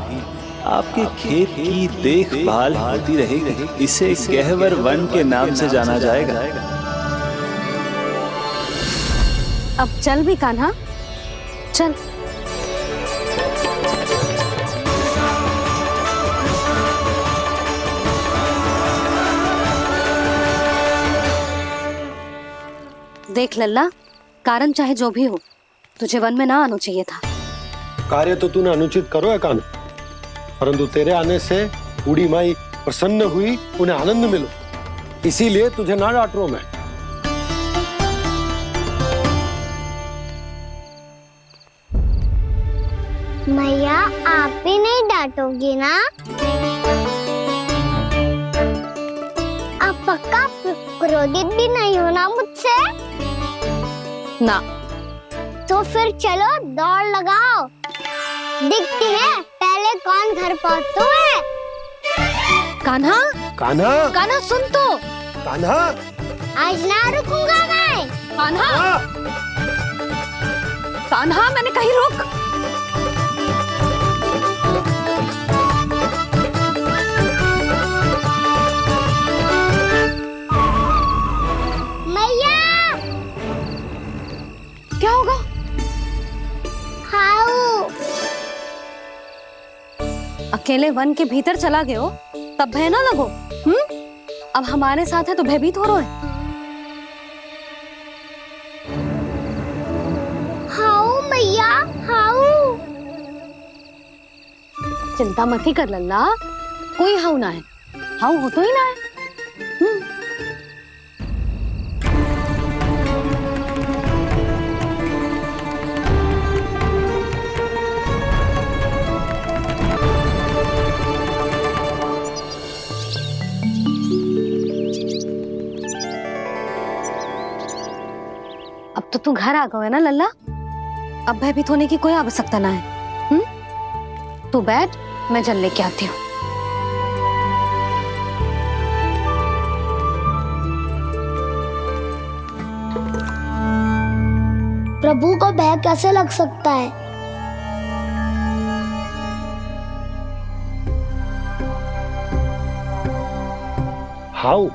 आपके खेत की देखभाल होती रहेगी। इसे गहवर वन के नाम से जाना जाएगा। अब चल भी कान्हा, चल। देख लल्ला, कारण चाहे जो भी हो, तुझे वन में ना आना चाहिए था। कार्य तो तूने अनुचित करो है कान्हा, परंतु तेरे आने से बूढ़ी माई प्रसन्न हुई, उन्हें आनंद मिलो, इसीलिए तुझे ना डांट रहा हूं मैं। मैया आप भी नहीं डांटोगी ना? आप पक्का क्रोधित भी नहीं हो ना मुझसे? ना। तो फिर चलो दौड़ लगाओ, दिखती है पहले कौन घर पहुंचता है। कान्हा, कान्हा, कान्हा सुन तो। कान्हा, आज ना रुकूंगा मैं। कान्हा, कान्हा मैंने कहीं रुक। मैया, क्या होगा? हाउ अकेले वन के भीतर चला गए हो तब भय ना लगो। अब हमारे साथ है तो भयभीत हो रहे हैं। हाउ मैया, हाउ। चिंता मत ही कर लल्ला, कोई हाउ ना है, हाउ हो तो ही ना है। अब तो तू घर आ गया है ना लल्ला, अब भयभीत होने की कोई आवश्यकता ना है। तू बैठ, मैं जल लेके आती हूँ। प्रभु को भय कैसे लग सकता है? हाउ?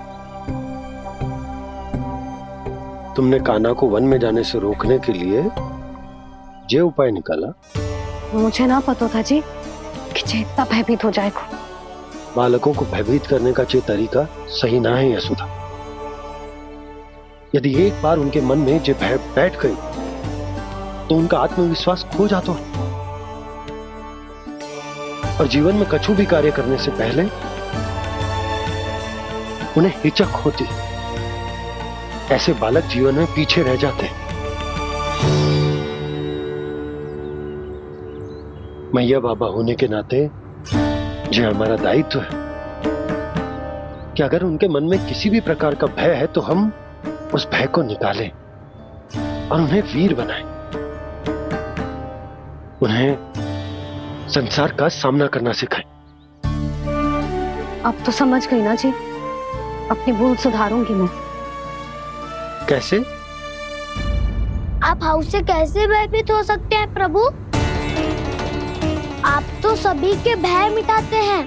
तुमने कान्हा को वन में जाने से रोकने के लिए ये उपाय निकाला? मुझे ना पता था जी कि जे इतना भयभीत हो जाएगा। बालकों को भयभीत करने का ये तरीका सही ना है यशोदा। यदि एक बार उनके मन में ये भय बैठ गई तो उनका आत्मविश्वास खो जाता है और जीवन में कछु भी कार्य करने से पहले उन्हें हिचक होती। ऐसे बालक जीवन में पीछे रह जाते हैं। मैया बाबा होने के नाते ये हमारा दायित्व है कि अगर उनके मन में किसी भी प्रकार का भय है तो हम उस भय को निकालें और उन्हें वीर बनाएं, उन्हें संसार का सामना करना सिखाएं। अब तो समझ गई ना जी, अपनी भूल सुधारूंगी मैं। कैसे? आप हाउ से कैसे भयभीत हो सकते हैं प्रभु? आप तो सभी के भय मिटाते हैं।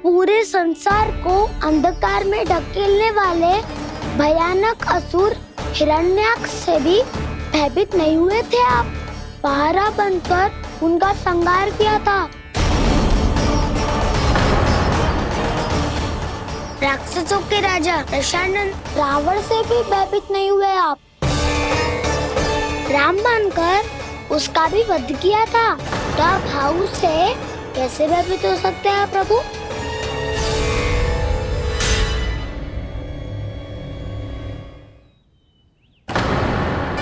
पूरे संसार को अंधकार में ढकेलने वाले भयानक असुर हिरण्याक्ष से भी भयभीत नहीं हुए थे आप। पहरा बनकर उनका संहार किया था। राक्षसों के राजा दशानन रावण से भी भयभीत नहीं हुए आप। राम बनकर उसका भी वध किया था, तो आप हाउ से कैसे भयभीत हो सकते हैं प्रभु?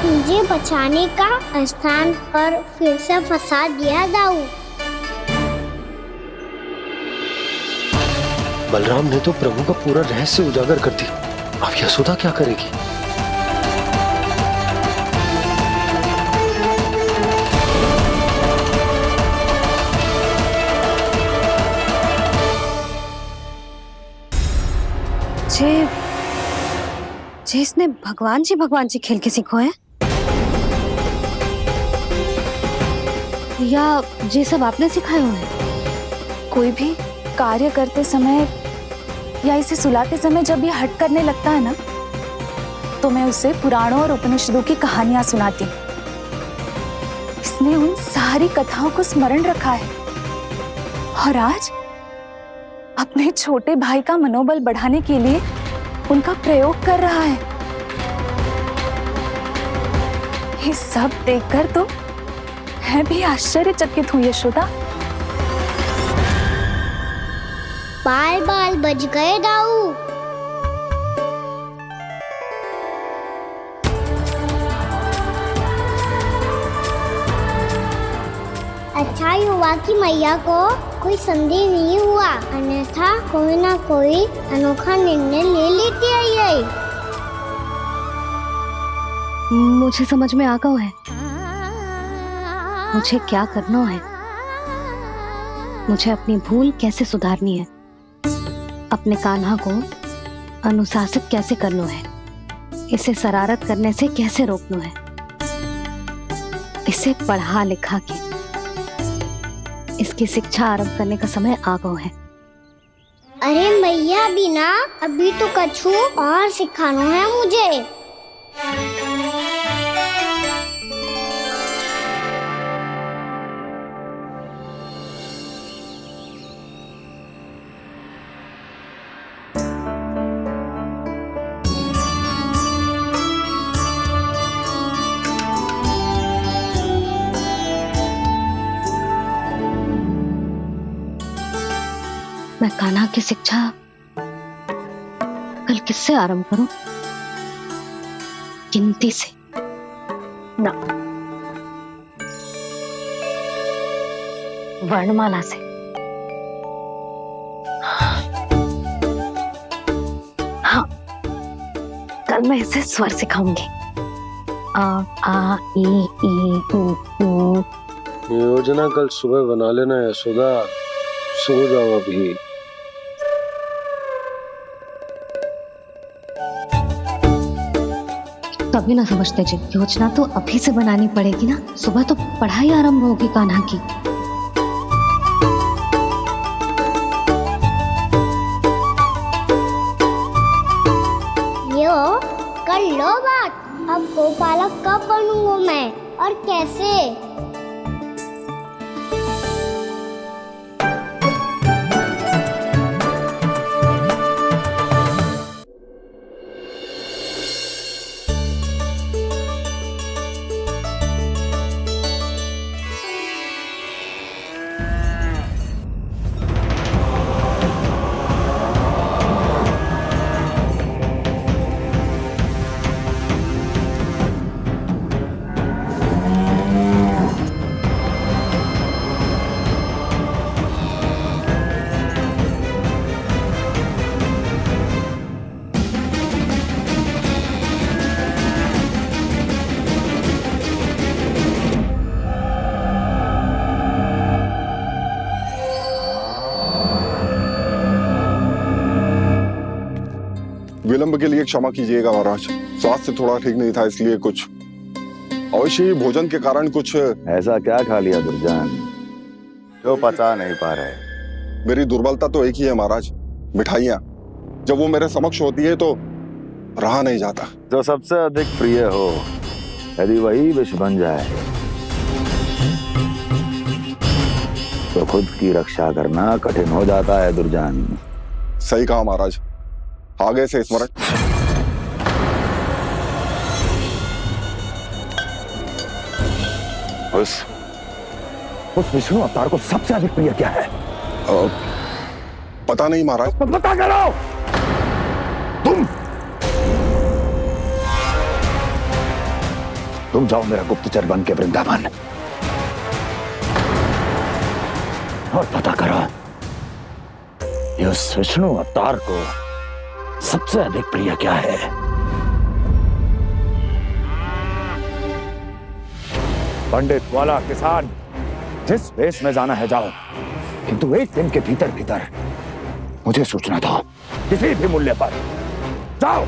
मुझे बचाने का स्थान पर फिर से फंसा दिया दाऊ। बलराम ने तो प्रभु का पूरा रहस्य उजागर कर दिया। अब यशोदा क्या करेगी? जे इसने भगवान जी खेल के सीखो है, या ये सब आपने सिखाए हुए हैं? कोई भी कार्य करते समय या इसे सुलाते समय जब ये हट करने लगता है ना, तो मैं उसे पुराणों और उपनिषदों की कहानियां सुनाती हूँ। इसने उन सारी कथाओं को स्मरण रखा है और आज अपने छोटे भाई का मनोबल बढ़ाने के लिए उनका प्रयोग कर रहा है। ये सब देखकर तो मैं भी आश्चर्यचकित हूँ यशोदा। बाल बाल बच गए दाऊ। अच्छा ही हुआ कि मैया को कोई संदेह नहीं हुआ, अन्यथा कोई ना कोई अनोखा निर्णय ले लेती है ये। मुझे समझ में आ गया है मुझे क्या करना है। मुझे अपनी भूल कैसे सुधारनी है, अपने कान्हा को अनुशासित कैसे करना है, इसे शरारत करने से कैसे रोकना है, इसे पढ़ा लिखा के इसकी शिक्षा आरंभ करने का समय आ गया है। अरे मैया बिना अभी तो कछु और सिखाना है मुझे। मैं कान्हा की शिक्षा कल किससे आरंभ करूं? गिनती से ना, वर्णमाला से। हाँ, कल मैं इसे स्वर सिखाऊंगी। आ ई ऊ। योजना कल सुबह बना लेना यशोदा, सो जाओ अभी। तभी ना समझते जी, योजना तो अभी से बनानी पड़ेगी ना, सुबह तो पढ़ाई आरंभ होगी कान्हा की। यो कर लो बात, अब गोपालक कब बनूंगा मैं और कैसे? विलंब के लिए क्षमा कीजिएगा महाराज, स्वास्थ्य थोड़ा ठीक नहीं था इसलिए कुछ अवश्य ही भोजन के कारण कुछ। ऐसा क्या खा लिया दुर्जन जो पचा नहीं पा रहे? मेरी दुर्बलता तो एक ही है महाराज, मिठाइयाँ। जब वो मेरे समक्ष होती है तो रहा नहीं जाता। जो सबसे अधिक प्रिय हो यदि वही विष बन जाए तो खुद की रक्षा करना कठिन हो जाता है दुर्जन। सही कहा महाराज, आगे से स्मरण। उस विष्णु अवतार को सबसे अधिक प्रिय क्या है? पता नहीं महाराज। पता करो। तुम जाओ मेरा गुप्तचर बन के वृंदावन और पता करो उस विष्णु अवतार को सबसे अधिक प्रिय क्या है। पंडित वाला किसान जिस वेश में जाना है जाओ, किंतु एक दिन के भीतर भीतर मुझे सूचना दो, किसी भी मूल्य पर। जाओ।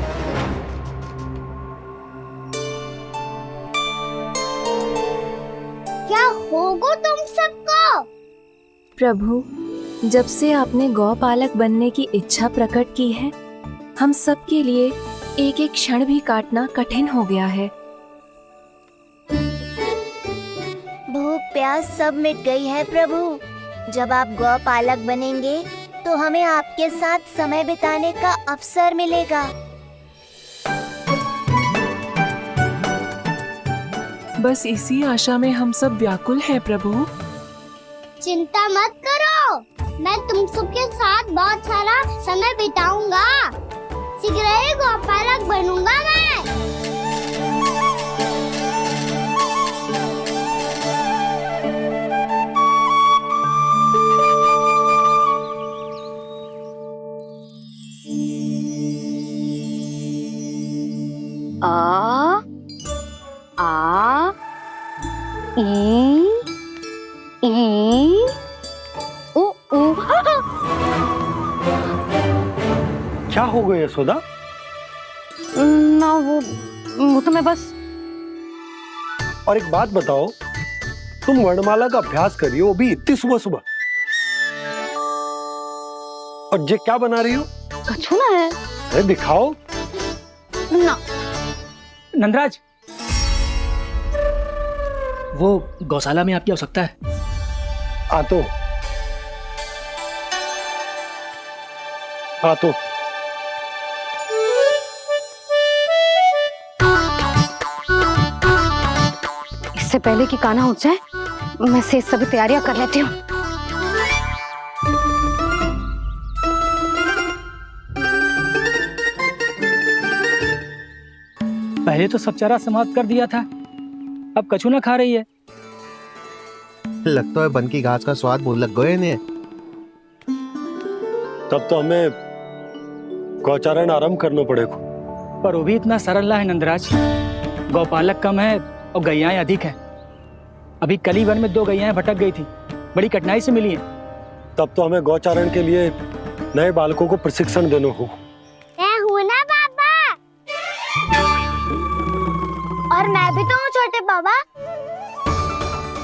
क्या होगा तुम सबको? प्रभु, जब से आपने गौपालक बनने की इच्छा प्रकट की है, हम सब के लिए एक एक क्षण भी काटना कठिन हो गया है। भूख प्यास सब मिट गई है प्रभु। जब आप गौपालक बनेंगे तो हमें आपके साथ समय बिताने का अवसर मिलेगा। बस इसी आशा में हम सब व्याकुल हैं प्रभु। चिंता मत करो, मैं तुम सबके साथ बहुत सारा समय बिताऊंगा। शीघ्र ही गोपालक बनूंगा मैं। आ आ ई ऊ ऊ। क्या हो गया यशोदा? ना वो तो मैं बस। और एक बात बताओ, तुम वर्णमाला का अभ्यास कर रही हो, वो भी इतनी सुबह सुबह, और ये क्या बना रही हो? कछुआ है। अरे दिखाओ ना। नंदराज, वो गौशाला में आपकी आवश्यकता है। आतो आतो। इससे पहले कि कान्हा उठ जाए, मैं से सभी तैयारियां कर लेती हूँ। पहले तो सब चारा समाप्त कर दिया था, अब कछू ना खा रही है। लगता है बन की घास का स्वाद भूल लग गए इन्हें। तब तो हमें गौचारण आरंभ करना पड़ेगा। पर वो भी इतना सरल ना है नंदराज। गौपालक कम है और गैयाएं अधिक है। अभी कल ही वन में 2 गैयाएं भटक गई थी, बड़ी कठिनाई से मिली हैं। तब तो हमें गौचारण के लिए नए बालकों को प्रशिक्षण देना होगा। मैं हूँ ना बाबा। और मैं भी तो हूँ छोटे बाबा।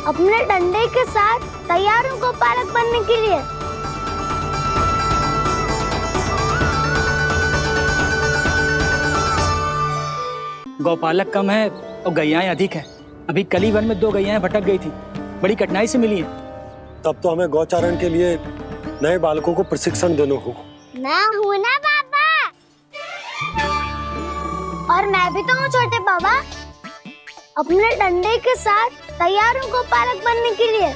अपने डंडे के साथ तैयार हूँ गोपालक बनने के लिए। गौपालक कम है और गैयाएं अधिक है। अभी कल ही वन में 2 गैयाएं भटक गई थी, बड़ी कठिनाई से मिली हैं। तब तो हमें गौचारण के लिए नए बालकों को प्रशिक्षण देना होगा। मैं हूँ ना बाबा। और मैं भी तो हूँ छोटे बाबा। अपने डंडे के साथ तैयार हूँ गोपालक बनने के लिए।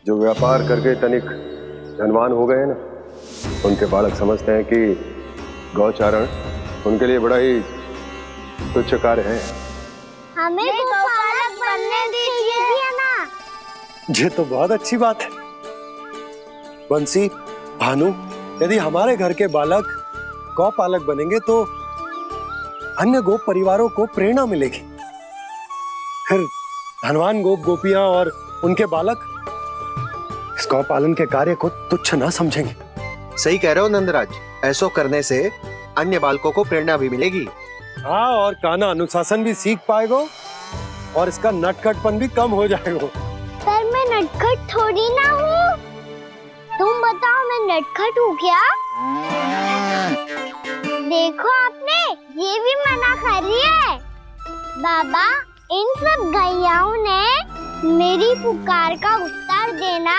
जो व्यापार करके तनिक धनवान हो गए ना, उनके बालक समझते हैं कि गौचारण उनके लिए बड़ा ही तुच्छ कार्य है। हमें गोपालक बनने दीजिए ना। ये तो बहुत अच्छी बात है। बंसी, भानु, यदि हमारे घर के बालक गौपालक बनेंगे तो अन्य गोप परिवारों को प्रेरणा मिलेगी। फिर धनवान गोप गोपियां और उनके बालक इस गौपालन के कार्य को तुच्छ ना समझेंगे। सही कह रहे हो नंदराज, ऐसा करने से अन्य बालकों को प्रेरणा भी मिलेगी। हाँ, और कान्हा अनुशासन भी सीख पाएगा और इसका नटखटपन भी कम हो जाएगा। पर मैं नटखट थोड़ी ना हूँ। तुम बताओ मैं नटखट हूँ क्या? देखो आपने ये भी मना कर रही है। बाबा, इन सब गैयाओं ने मेरी पुकार का उत्तर देना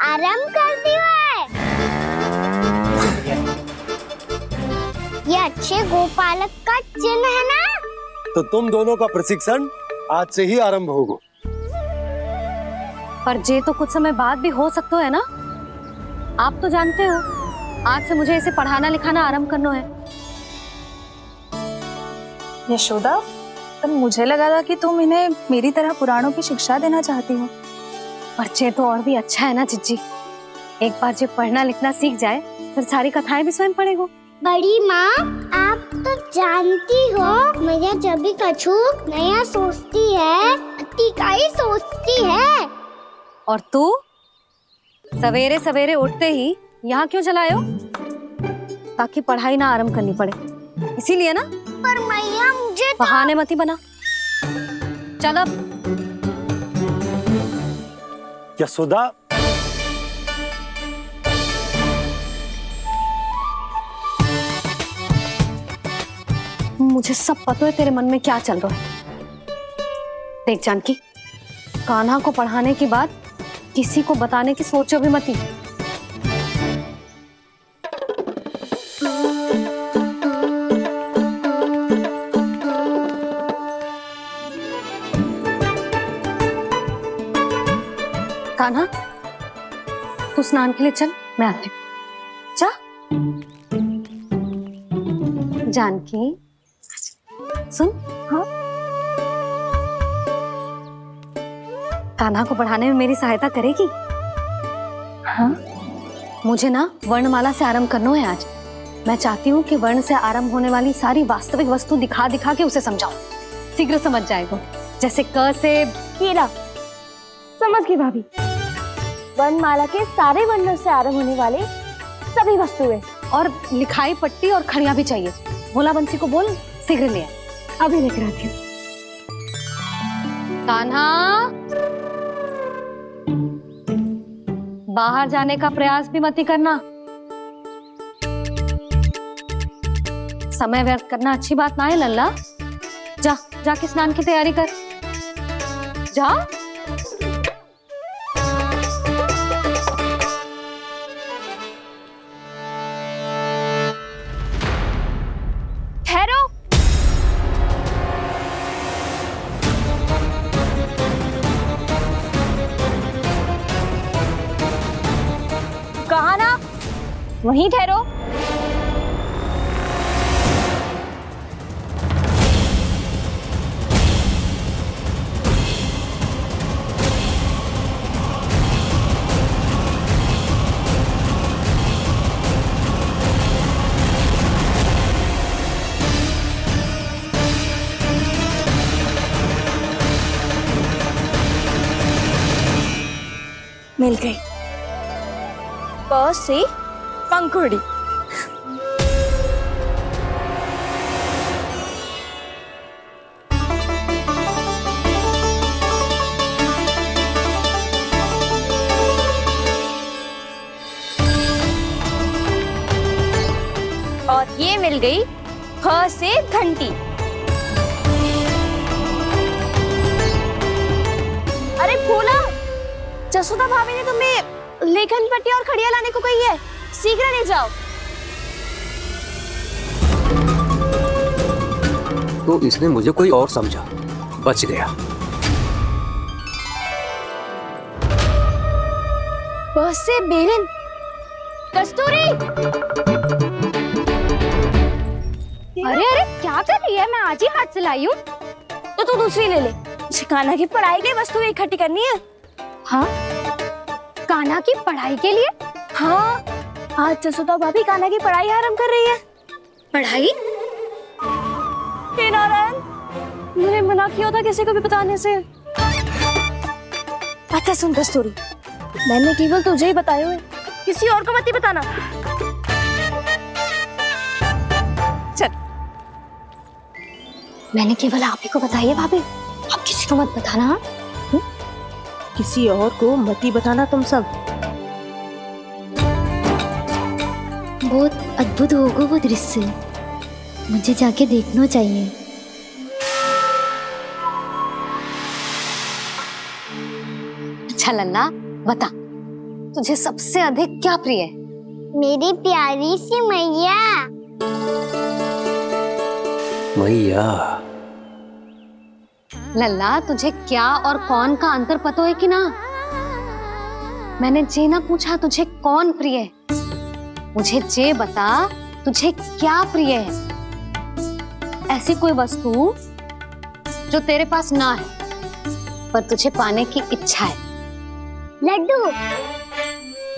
आरंभ कर दिया है। ये अच्छे गोपालक का चिन्ह है ना? तो तुम दोनों का प्रशिक्षण आज से ही आरंभ होगा। पर जे तो कुछ समय बाद भी हो सकता है ना। आप तो जानते हो, आज से मुझे इसे पढ़ाना लिखाना आरंभ करना है। यशोदा, पर मुझे लगा था कि तुम इन्हें मेरी तरह पुराणों की शिक्षा देना चाहती हो। पर जे तो और भी अच्छा है ना चिज्जी। एक बार जे पढ़ना लिखना सीख जाए, फिर सारी कथाएं भी स्वयं पढ़ेगा। बड़ी माँ, आप तो जानती हो मैया जब भी कछु नया सोचती है, का ही सोचती है। और तू सवेरे सवेरे उठते ही यहाँ क्यों चलाए हो? ताकि पढ़ाई ना आरंभ करनी पड़े, इसीलिए ना। पर मैया मुझे बहाने मती बना। चल अब। यशोदा, मुझे सब पता है तेरे मन में क्या चल रहा है। देख जानकी, कान्हा को पढ़ाने के बाद किसी को बताने की सोचो भी मती। कान्हा, तू स्नान के लिए चल, मैं आती हूँ। जा जानकी, सुन। हाँ, कान्हा को पढ़ाने में मेरी सहायता करेगी? हाँ, मुझे ना वर्णमाला से आरंभ करना है आज। मैं चाहती हूँ कि वर्ण से आरंभ होने वाली सारी वास्तविक वस्तु दिखा दिखा के उसे समझाऊं। शीघ्र समझ जाएगा। जैसे क से कीड़ा। समझ गई भाभी। वर्णमाला के सारे वर्णों से आरंभ होने वाले सभी वस्तुएं। और लिखाई पट्टी और खड़िया भी चाहिए। भोला बंसी को बोल शीघ्र ले आए। अभी लेकर आती हूँ। कान्हा, बाहर जाने का प्रयास भी मत ही करना। समय व्यर्थ करना अच्छी बात ना है लल्ला। जा, जाके स्नान की तैयारी कर। जा। ठहरो। कहा ना, वहीं ठहरो। मिल गई। प से पंखुड़ी। और ये मिल गई ख से घंटी। अरे भोला, जसोदा भाभी ने तुम्हें लेखन पट्टी और खड़िया लाने को कही है, शीघ्र ले जाओ। तो इसने मुझे कोई और समझा, बच गया। बस से बेलन। कस्तूरी। अरे अरे क्या कर रही है? मैं आज ही हाथ से लाई हूँ। तो तू दूसरी ले ले। कान्हा की पढ़ाई की वस्तु इकट्ठी करनी है। हाँ, कान्हा की पढ़ाई के लिए? हाँ, आज जसोदा भाभी कान्हा की पढ़ाई आरंभ कर रही है। पढ़ाई? हे नारायण, मैंने मना किया था किसी को भी बताने से। अच्छा सुन कस्तूरी, मैंने केवल तुझे ही बताया है, किसी और को मत ही बताना। चल। मैंने केवल आप ही को बताई है भाभी, आप किसी को मत बताना। किसी और को मत ही बताना तुम सब। बहुत अद्भुत होगा वो दृश्य, मुझे जाके देखना चाहिए। अच्छा लल्ला, बता तुझे सबसे अधिक क्या प्रिय है? मेरी प्यारी सी मैया। मैया। लल्ला, तुझे क्या और कौन का अंतर पता है कि ना? मैंने जे ना पूछा तुझे कौन प्रिय है, मुझे जे बता तुझे क्या प्रिय है। ऐसी कोई वस्तु जो तेरे पास ना है पर तुझे पाने की इच्छा है। लड्डू।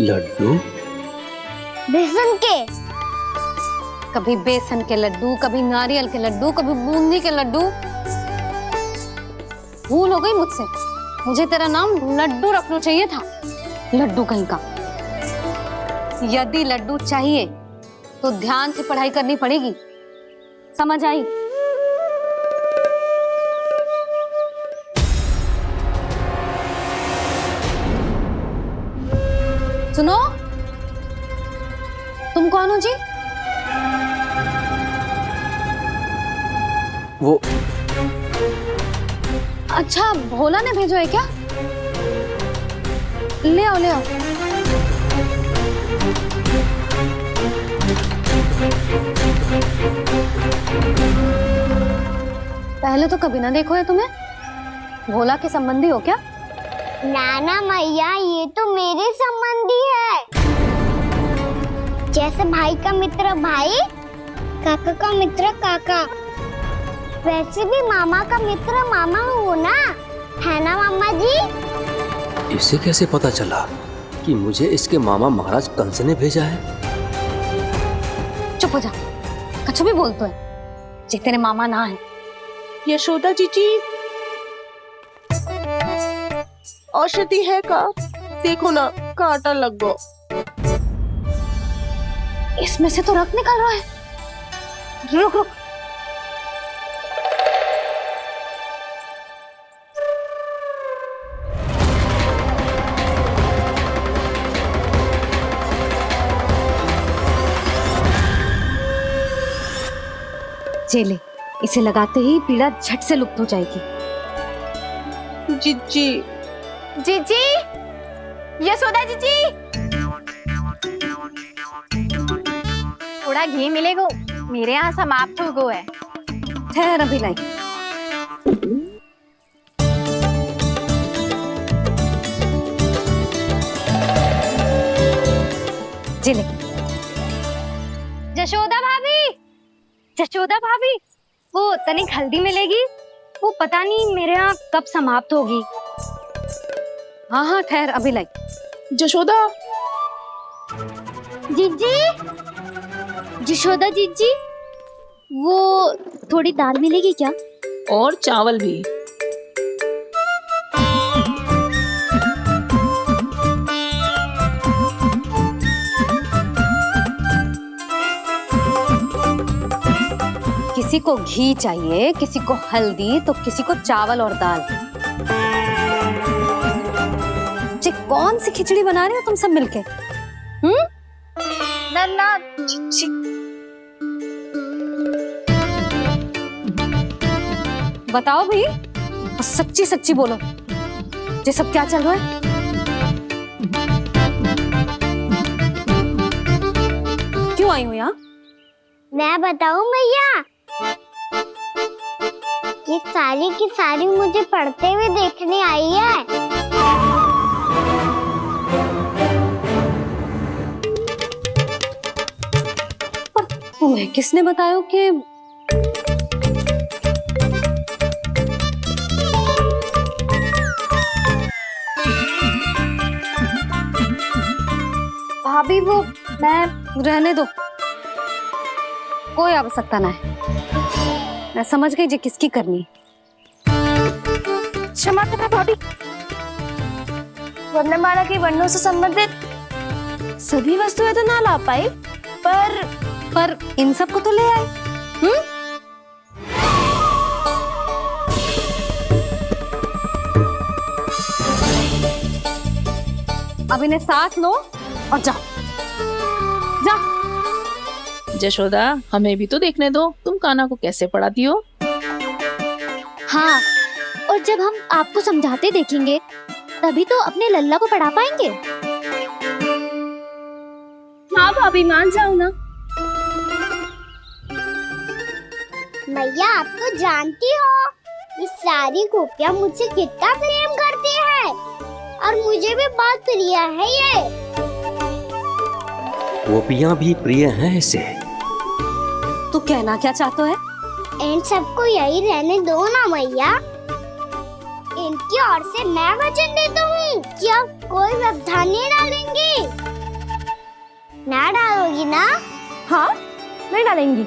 लड्डू? बेसन के। कभी बेसन के लड्डू, कभी नारियल के लड्डू, कभी बूंदी के लड्डू। भूल हो गई मुझसे, मुझे तेरा नाम लड्डू रखना चाहिए था। लड्डू कहीं का। यदि लड्डू चाहिए तो ध्यान से पढ़ाई करनी पड़ेगी, समझ आई? सुनो, तुम कौन हो जी? वो अच्छा, भोला ने भेजो है क्या? ले आओ ले आओ। पहले तो कभी ना देखो है तुम्हें। भोला के संबंधी हो क्या? नाना मैया, ये तो मेरे संबंधी है। जैसे भाई का मित्र भाई, काका का मित्र काका, वैसे भी मामा का मित्र मामा हो ना, है ना मामा जी? इसे कैसे पता चला कि मुझे इसके मामा महाराज कंस ने भेजा है? चुप हो जा, कुछ भी बोलते है जे तेरे मामा ना है। यशोदा जीजी, औषधि है का? देखो ना, कांटा लग गो। इसमें से तो रक्त निकल रहा है। रुक रुक, चले, इसे लगाते ही पीड़ा झट से लुप्त हो जाएगी। जीजी, जीजी, यशोदा जीजी, थोड़ा घी मिलेगा, मेरे यहाँ समाप्त हो गो है। ठहर अभी लाई। चले। जशोदा भाभी, जशोदा भाभी, वो तनिक हल्दी मिलेगी? वो पता नहीं मेरे यहाँ कब समाप्त होगी। हाँ हाँ ठहर अभी लाई। जशोदा, जीजी, जशोदा जीजी, वो थोड़ी दाल मिलेगी क्या? और चावल भी। किसी को घी चाहिए, किसी को हल्दी, तो किसी को चावल और दाल। जी कौन सी खिचड़ी बना रहे हो तुम सब मिलके? ना बताओ भाई, और सच्ची सच्ची बोलो, ये सब क्या चल रहा है? क्यों आई हूँ यहाँ? मैं बताऊं भैया, ये सारी की सारी मुझे पढ़ते हुए देखने आई है। पर तुम्हें किसने बताया कि भाभी? वो मैं रहने दो, कोई आवश्यकता ना है। मैं समझ गई जी किसकी करनी। क्षमा करना भाभी, वर्णमाला के वर्णों से संबंधित सभी वस्तुएं तो ना ला पाई, पर इन सब को तो ले आए। अब इन्हें साथ लो और जाओ। जशोदा, हमें भी तो देखने दो, तुम कान्हा को कैसे पढ़ाती हो। हाँ, और जब हम आपको समझाते देखेंगे तभी तो अपने लल्ला को पढ़ा पाएंगे। हाँ भाभी, मान जाओ ना। मैया, आप तो जानती हो ये सारी गोपियां मुझसे कितना प्रेम करती है, और मुझे भी बहुत प्रिय है ये। गोपियां भी प्रिय हैं इसे। तू कहना क्या चाहता है? इन सबको यही रहने दो ना मैया। इनकी ओर से मैं वचन देता हूँ कि अब कोई व्यवधान नहीं डालेंगी। ना डालोगी ना? हाँ, मैं डालेंगी।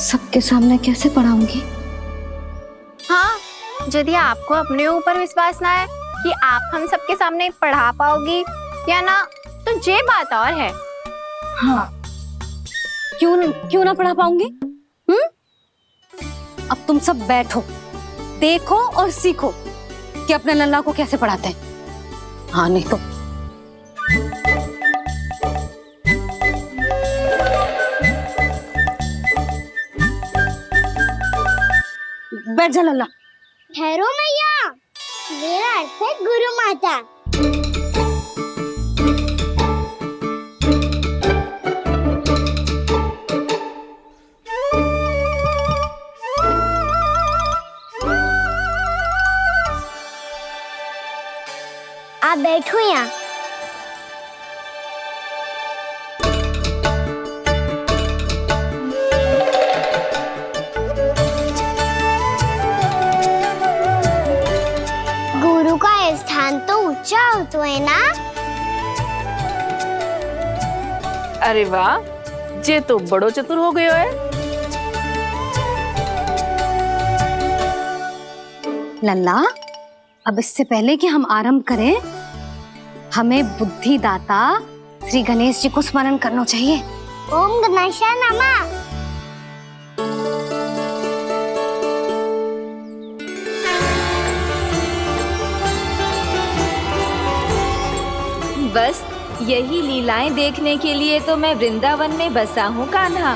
सबके सामने कैसे पढ़ाऊंगी? हाँ, यदि आपको अपने ऊपर विश्वास ना है कि आप हम सबके सामने पढ़ा पाओगी या ना, तो ये बात और है। हाँ, क्यों ना पढ़ा पाऊंगी? अब तुम सब बैठो, देखो और सीखो कि अपने लल्ला को कैसे पढ़ाते हैं। हाँ नहीं तो बैठ जा लल्ला। ठहरो मैया, मेरा अर्थ है गुरु माता। बैठो यहाँ। गुरु का स्थान तो ऊंचा होता है ना। अरे वाह, जे तो बड़ो चतुर हो गयो है। लल्ला, अब इससे पहले कि हम आरंभ करें, हमें बुद्धिदाता श्री गणेश जी को स्मरण करना चाहिए। ओम गणेशाय नमः। बस यही लीलाएं देखने के लिए तो मैं वृंदावन में बसा हूँ कान्हा।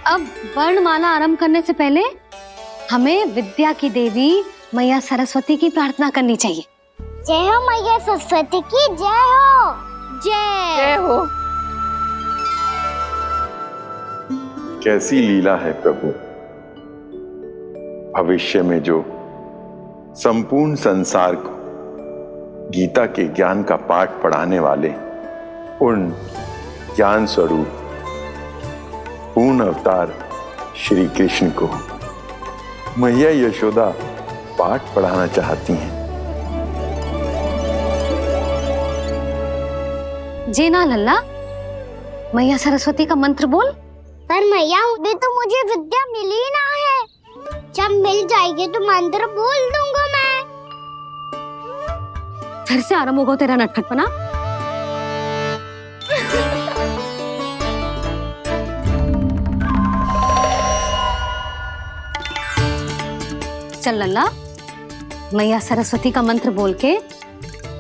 अब वर्णमाला आरंभ करने से पहले हमें विद्या की देवी मैया सरस्वती की प्रार्थना करनी चाहिए। जय हो मैया सरस्वती की जय हो। जय हो। कैसी लीला है प्रभु। भविष्य में जो संपूर्ण संसार को गीता के ज्ञान का पाठ पढ़ाने वाले उन ज्ञान स्वरूप पूर्ण अवतार श्री कृष्ण को मैया यशोदा पाठ पढ़ाना चाहती हैं। जी ना लल्ला, मैया सरस्वती का मंत्र बोल। पर मैया अभी तो मुझे विद्या मिली ना है। जब मिल जाएगी तो मंत्र बोल दूंगा मैं। फिर से आरंभ होगा तेरा नटखटपना। चल लल्ला, मैया सरस्वती का मंत्र बोल के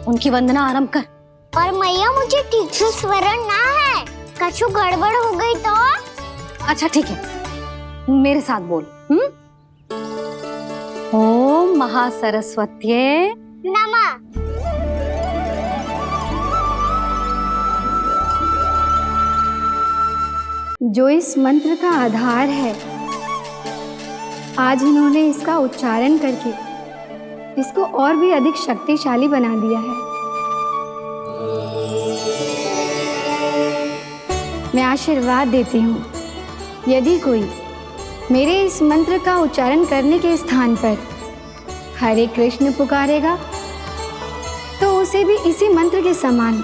उनकी वंदना आरंभ कर। और मैया मुझे ठीक से स्मरण ना है, कछु गड़बड़ हो गई तो? अच्छा ठीक है, मेरे साथ बोल। ओम महासरस्वत्ये नमः। जो इस मंत्र का आधार है, आज इन्होंने इसका उच्चारण करके इसको और भी अधिक शक्तिशाली बना दिया है। मैं आशीर्वाद देती हूँ, यदि कोई मेरे इस मंत्र का उच्चारण करने के स्थान पर हरे कृष्ण पुकारेगा तो उसे भी इसी मंत्र के समान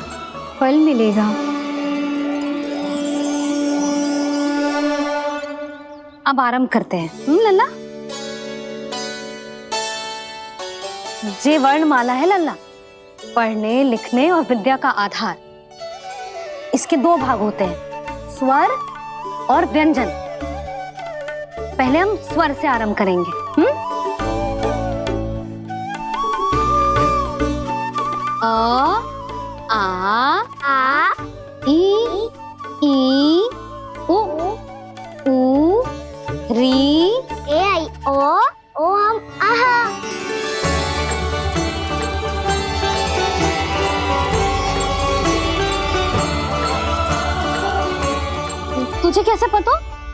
फल मिलेगा। अब आरंभ करते हैं। लल्ला, जे वर्णमाला है लल्ला, पढ़ने लिखने और विद्या का आधार। इसके दो भाग होते हैं, स्वर और व्यंजन। पहले हम स्वर से आरंभ करेंगे। अ, आ, ई, उ, री, ए आई ओ हम आहा। तुझे कैसे पता?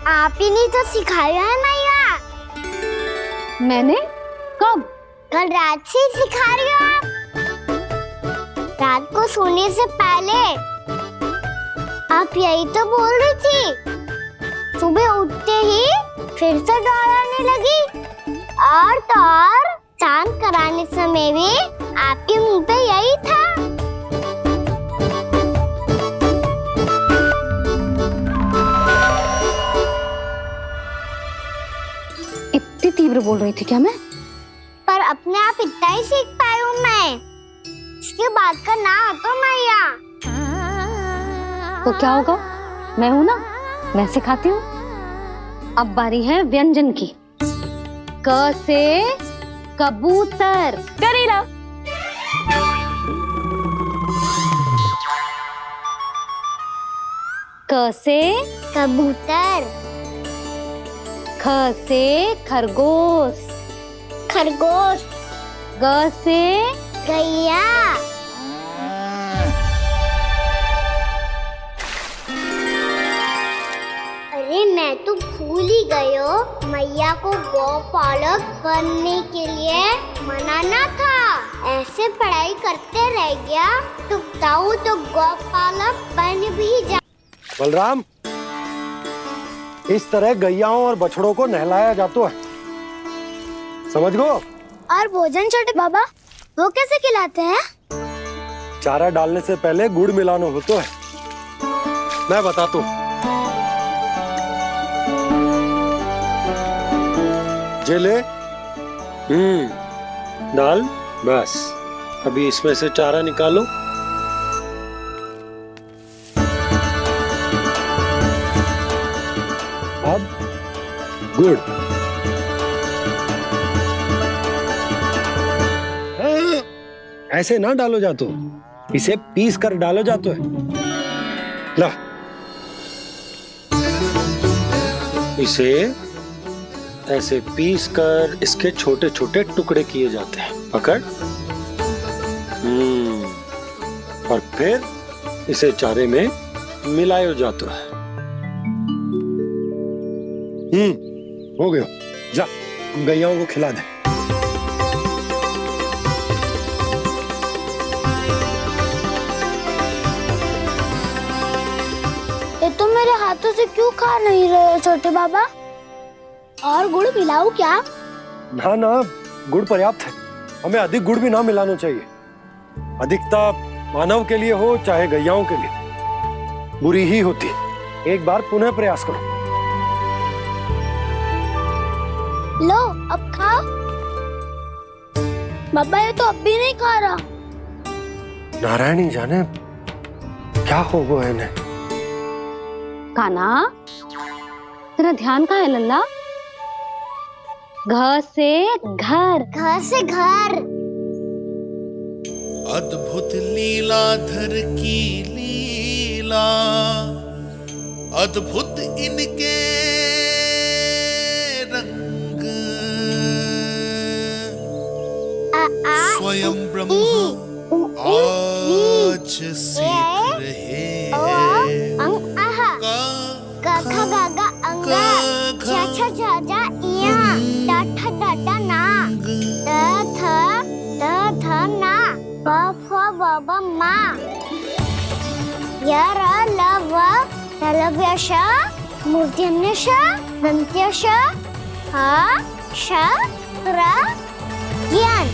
आप ही ने तो सिखाया है मैया। मैंने? कब? कल रात से सिखा रही हो आप। रात को सोने से पहले आप यही तो बोल रही थी। सुबह उठते ही फिर से दोहराने लगी, और तो और चांद कराने समय भी आपके मुंह पे यही था। इतनी तीव्र बोल रही थी क्या मैं? पर अपने आप इतना ही सीख पाई हूँ मैं। इसके बाद का ना तो मैया। तो क्या होगा? मैं हूं ना, मैं सिखाती हूँ। अब बारी है व्यंजन की। क से कबूतर। करेला। क से कबूतर। ख से खरगोश। खरगोश। ग से गैया। अरे मैं तो भूल ही गई हो। मैया को गौपालक बनने के लिए मनाना था। ऐसे पढ़ाई करते रह गया तो ताऊ तो गौपालक बन भी जा। बलराम, इस तरह गैयाओं और बछड़ों को नहलाया जाता है, समझ गो। और भोजन छोटे बाबा वो कैसे खिलाते हैं? चारा डालने से पहले गुड़ मिलाना होता है, मैं बताता हूँ। जे ले, डाल, बस अभी इसमें से चारा निकालो। अब गुड़, ऐसे ना डालो जातो, इसे पीस कर डालो जातो है। ला, इसे ऐसे पीस कर इसके छोटे छोटे टुकड़े किए जाते हैं। पकड़। और फिर इसे चारे में मिलायो जाता है। हो गया, जा गैयाओं को खिला दे। ये तुम मेरे हाथों से क्यों खा नहीं रहे हो छोटे बाबा? और गुड़ मिलाऊं क्या? ना ना, गुड़ पर्याप्त है, हमें अधिक गुड़ भी ना मिलाना चाहिए। अधिकता मानव के लिए हो चाहे गैयाओं के लिए बुरी ही होती है। एक बार पुनः प्रयास करो। लो अब खाओ। बाबा ये तो अब भी नहीं खा रहा। नारायणी जाने क्या हो गया इन्हें। कान्हा, तेरा ध्यान कहाँ है लल्ला? घ से घर, घर से घर। अद्भुत लीलाधर की लीला, अद्भुत इनके रंग, स्वयं ब्रह्मा आज सीख रहे हैं। गा गा गा अंगा, छा छा छा जा इया, डा डा ना, ध ना, प फ ब ब मा, य र ल व लव्य श, मूर्धन्य श, दन्त्य श, ह श र ज्ञान।